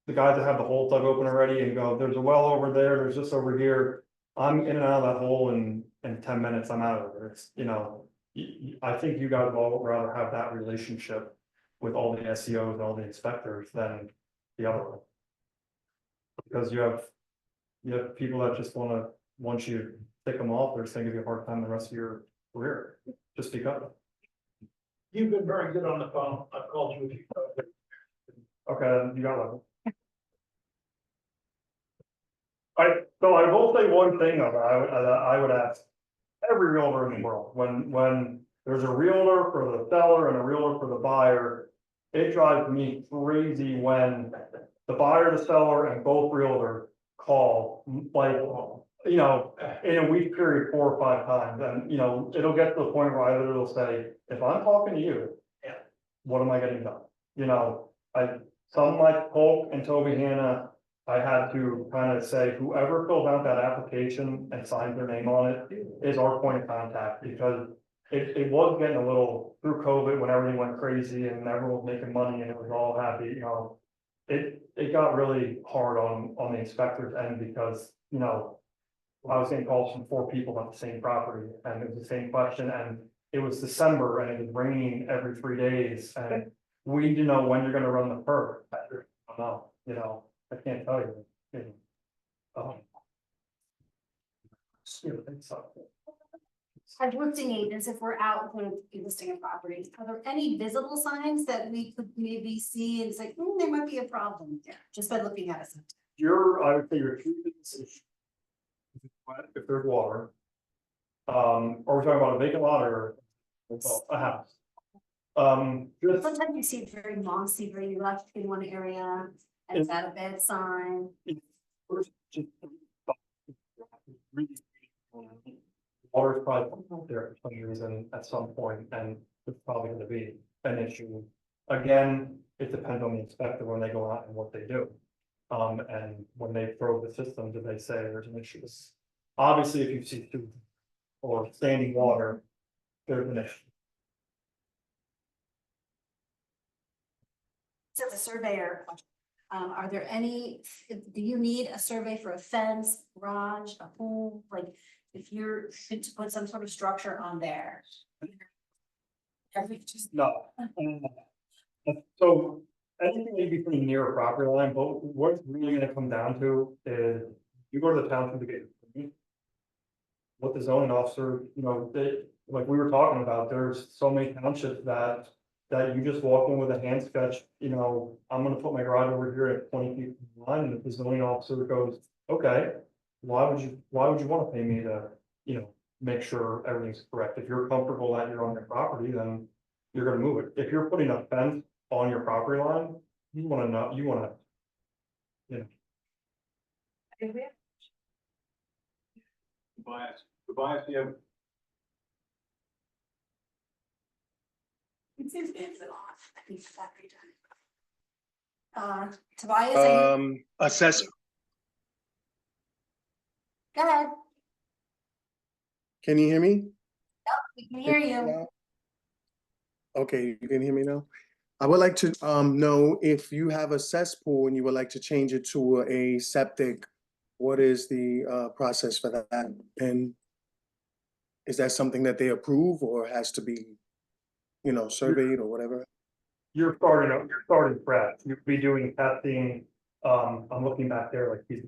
The guys that have the hole dug open already and go, there's a well over there, there's this over here. I'm in and out of that hole in 10 minutes, I'm out of there, it's, you know. I think you guys would all rather have that relationship with all the SEOs and all the inspectors than the other one. Because you have people that just wanna, once you pick them off, they're just gonna give you a hard time the rest of your career, just because. You've been very good on the phone. I've called you a few times. Okay, you got one. So I will say one thing though, I would ask every realtor in the world, when there's a realtor for the seller and a realtor for the buyer. It drives me crazy when the buyer, the seller, and both realtors call, like, you know, in a week period 4 or 5 times, and, you know, it'll get to the point where either it'll say, if I'm talking to you. Yeah. What am I getting done? You know, some like Polk and Toby Hanna, I had to kind of say, whoever fills out that application and signs their name on it is our point of contact, because. It was getting a little through COVID when everything went crazy and everyone was making money and it was all happy, you know. It got really hard on the inspector's end, because, you know. I was getting calls from 4 people on the same property, and it was the same question, and it was December and it was raining every 3 days, and we didn't know when you're gonna run the perk. I don't know, you know, I can't tell you, you know. It's As listing agents, if we're out kind of listing a property, are there any visible signs that we could maybe see and say, there might be a problem here, just by looking at it? I would say your true business. If there's water. Are we talking about a vacant lot or a house? Just, Sometimes you see it very mossy, very left in one area, and is that a bad sign? just. Water is probably up there for some reason at some point, and it's probably gonna be an issue. Again, it depends on the inspector when they go out and what they do. And when they throw the system, do they say there's an issue? Obviously, if you see 2 or standing water, there's an issue. So the surveyor, are there any, do you need a survey for a fence, garage, a pool, like, if you're fit to put some sort of structure on there? No. So anything may be pretty near a property line, but what's really gonna come down to is you go to the township to get. What the zoning officer, you know, like we were talking about, there's so many townships that. That you just walk in with a hand sketch, you know, I'm gonna put my garage over here at 20 feet from the line, and if the zoning officer goes, okay. Why would you wanna pay me to, you know, make sure everything's correct? If you're comfortable that you're on your property, then you're gonna move it. If you're putting a fence on your property line, you wanna know, you wanna. Tobias, you have It's off. I think it's that redone. Tobias, Assess, go ahead, can you hear me? we can hear you. now? Okay, you can hear me now? I would like to know if you have a cesspool and you would like to change it to a septic, what is the process for that? And is that something that they approve or has to be, you know, surveyed or whatever? You're starting fresh, you'd be doing testing, I'm looking back there like he's.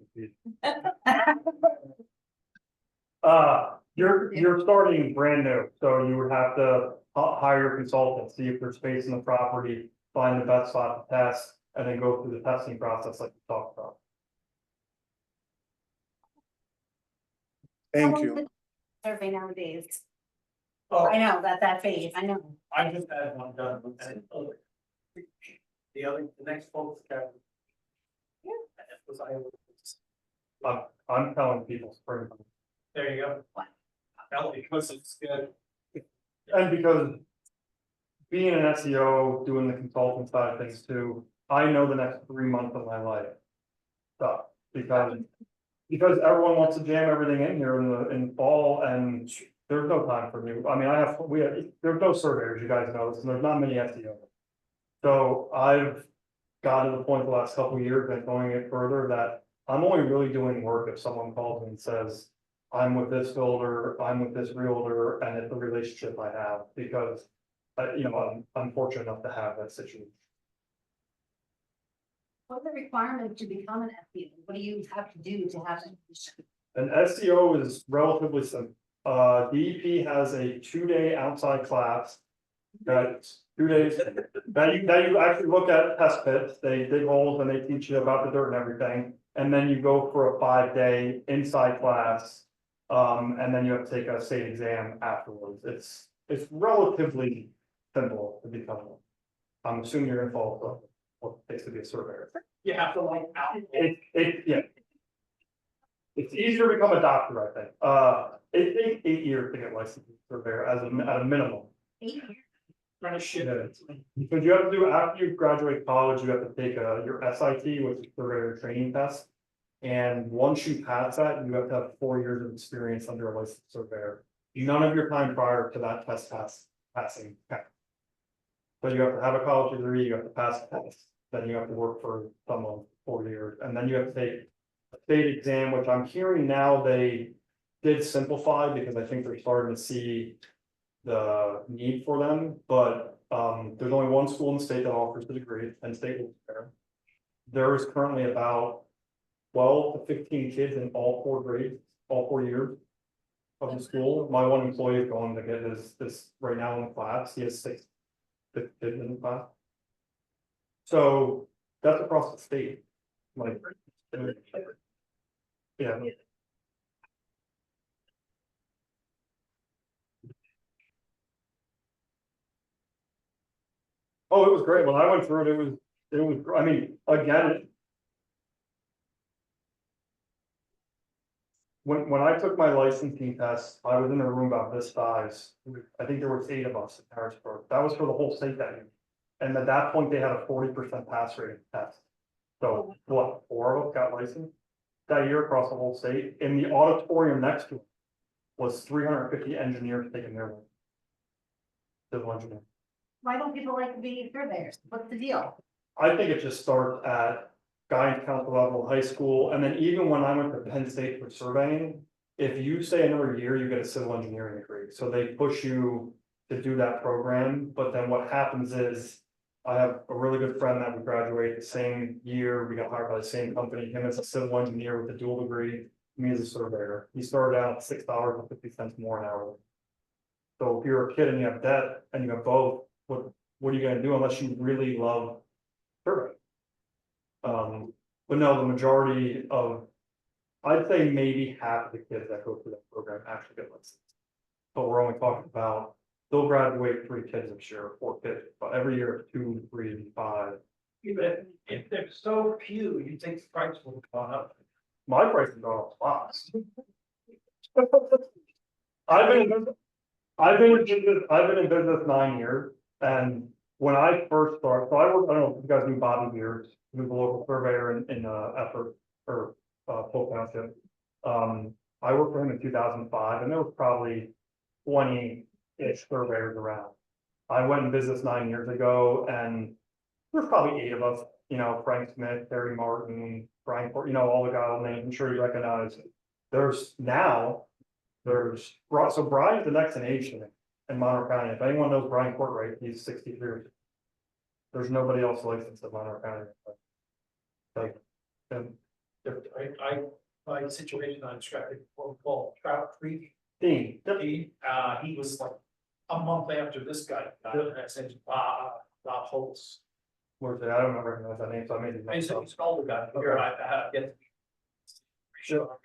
You're starting brand new, so you would have to hire a consultant, see if there's space in the property, find the best spot to test, and then go through the testing process like we talked about. Thank you. Survey nowadays. Oh, I know, that phase, I know. I just had one done, and the next folks got. Yeah. That was I'm telling people spring. There you go. Well, because it's good. And because being an SEO, doing the consultant side of things too, I know the next 3 months of my life. Stuff, because everyone wants to jam everything in here in fall, and there's no time for me. I mean, there's no surveyors, you guys know this, and there's not many SEO. So I've gotten to the point the last couple of years and going it further that I'm only really doing work if someone calls me and says, I'm with this builder, I'm with this realtor, and it's a relationship I have, because you know, I'm fortunate enough to have that situation. What's the requirement to become an SEO? What do you have to do to have that position? An SEO is relatively simple. DEP has a 2-day outside class. That's 2 days, that you actually look at test pits, they dig holes and they teach you about the dirt and everything. And then you go for a 5-day inside class. And then you have to take a state exam afterwards. It's relatively simple to become one. I'm assuming you're gonna follow what it takes to be a surveyor. You have to like. Yeah. It's easier to become a doctor, I think. It takes 8 years to get licensed as a surveyor at a minimum. 8 years. Trying to shit. Yeah. Because you have to do, after you graduate college, you have to take your SIT, which is surveyor training test. And once you pass that, you have to have 4 years of experience under a licensed surveyor. None of your time prior to that test passing. So you have to have a college degree, you have to pass the test, then you have to work for someone 4 years, and then you have to take a state exam, which I'm hearing now they did simplify because I think they're starting to see the need for them, but there's only one school in the state that offers the degree, Penn State will prepare. There is currently about 12 to 15 kids in all 4 grades, all 4 years of the school. My one employee is going to get this right now in the class. He has 6 kids in the class. So that's across the state. Like, yeah. Oh, it was great. When I went through it was, I mean, again. When I took my licensing test, I was in a room about this size. I think there was 8 of us in Harrisburg. That was for the whole state that year. And at that point, they had a 40% pass rate test. So what, 4 of us got licensed that year across the whole state? In the auditorium next to it was 350 engineers taking their one. Civil engineer. Why don't people like to be surveyors? What's the deal? I think it just starts at guidance council level, high school, and then even when I went to Penn State for surveying, if you stay another year, you get a civil engineering degree. So they push you to do that program, but then what happens is, I have a really good friend that we graduated the same year, we got hired by the same company, him as a civil engineer with a dual degree, me as a surveyor. He started out at $6.50 more an hour. So if you're a kid and you have debt and you have both, what are you gonna do unless you really love survey? But no, the majority of, I'd say maybe half of the kids that go through that program actually get licensed. But we're only talking about, they'll graduate 3 kids this year, 4 kids, but every year it's 2, 3, 5. Even if there's so few, you think the price will go up. My price is going up a lot. I've been in business 9 years, and when I first started, so I don't know if you guys knew Bobby Beers, he was a local surveyor in Effort, or Polk Township. I worked for him in 2005, and there was probably 20-ish surveyors around. I went in business 9 years ago, and there's probably 8 of us, Frank Smith, Terry Martin, Brian, all the guys names, I'm sure you recognize. There's so Brian's the next in age to me in Monroe County. If anyone knows Brian Courtwright, he's 63. There's nobody else licensed in Monroe County. And My situation I described it before, called Trout Creek. Dean, He was like a month after this guy got it, and I said, Bob Holtz. where's it? I don't recognize that name, so I made it. He's an older guy, here I get. Sure.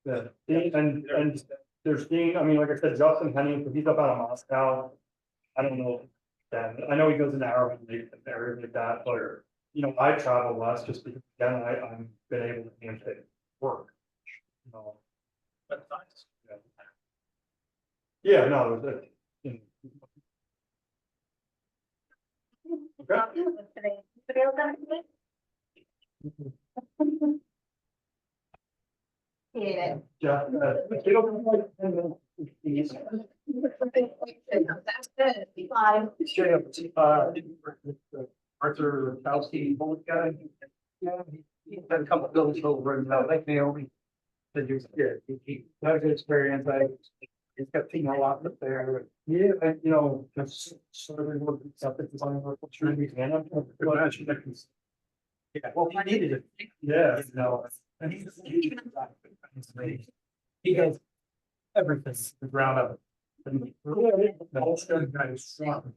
Yeah, Dean, and there's Dean, I mean, like I said, Justin Henning, he's up out of Moscow. I don't know, then, I know he goes into Arab and areas like that, but, I travel less just because, again, I've been able to handpick work. That's nice. Yeah, no, it was, okay. Yeah. Yeah. That's good. Arthur Kowski, bullet guy. Yeah, he's done a couple of buildings over in Lake Naomi. That he was good. He had a good experience. He's got seen a lot up there. Yeah, and just sort of something design work, Louisiana. Yeah, well, he needed it. Yeah, And he does everything, the ground up. And the whole guy is strong.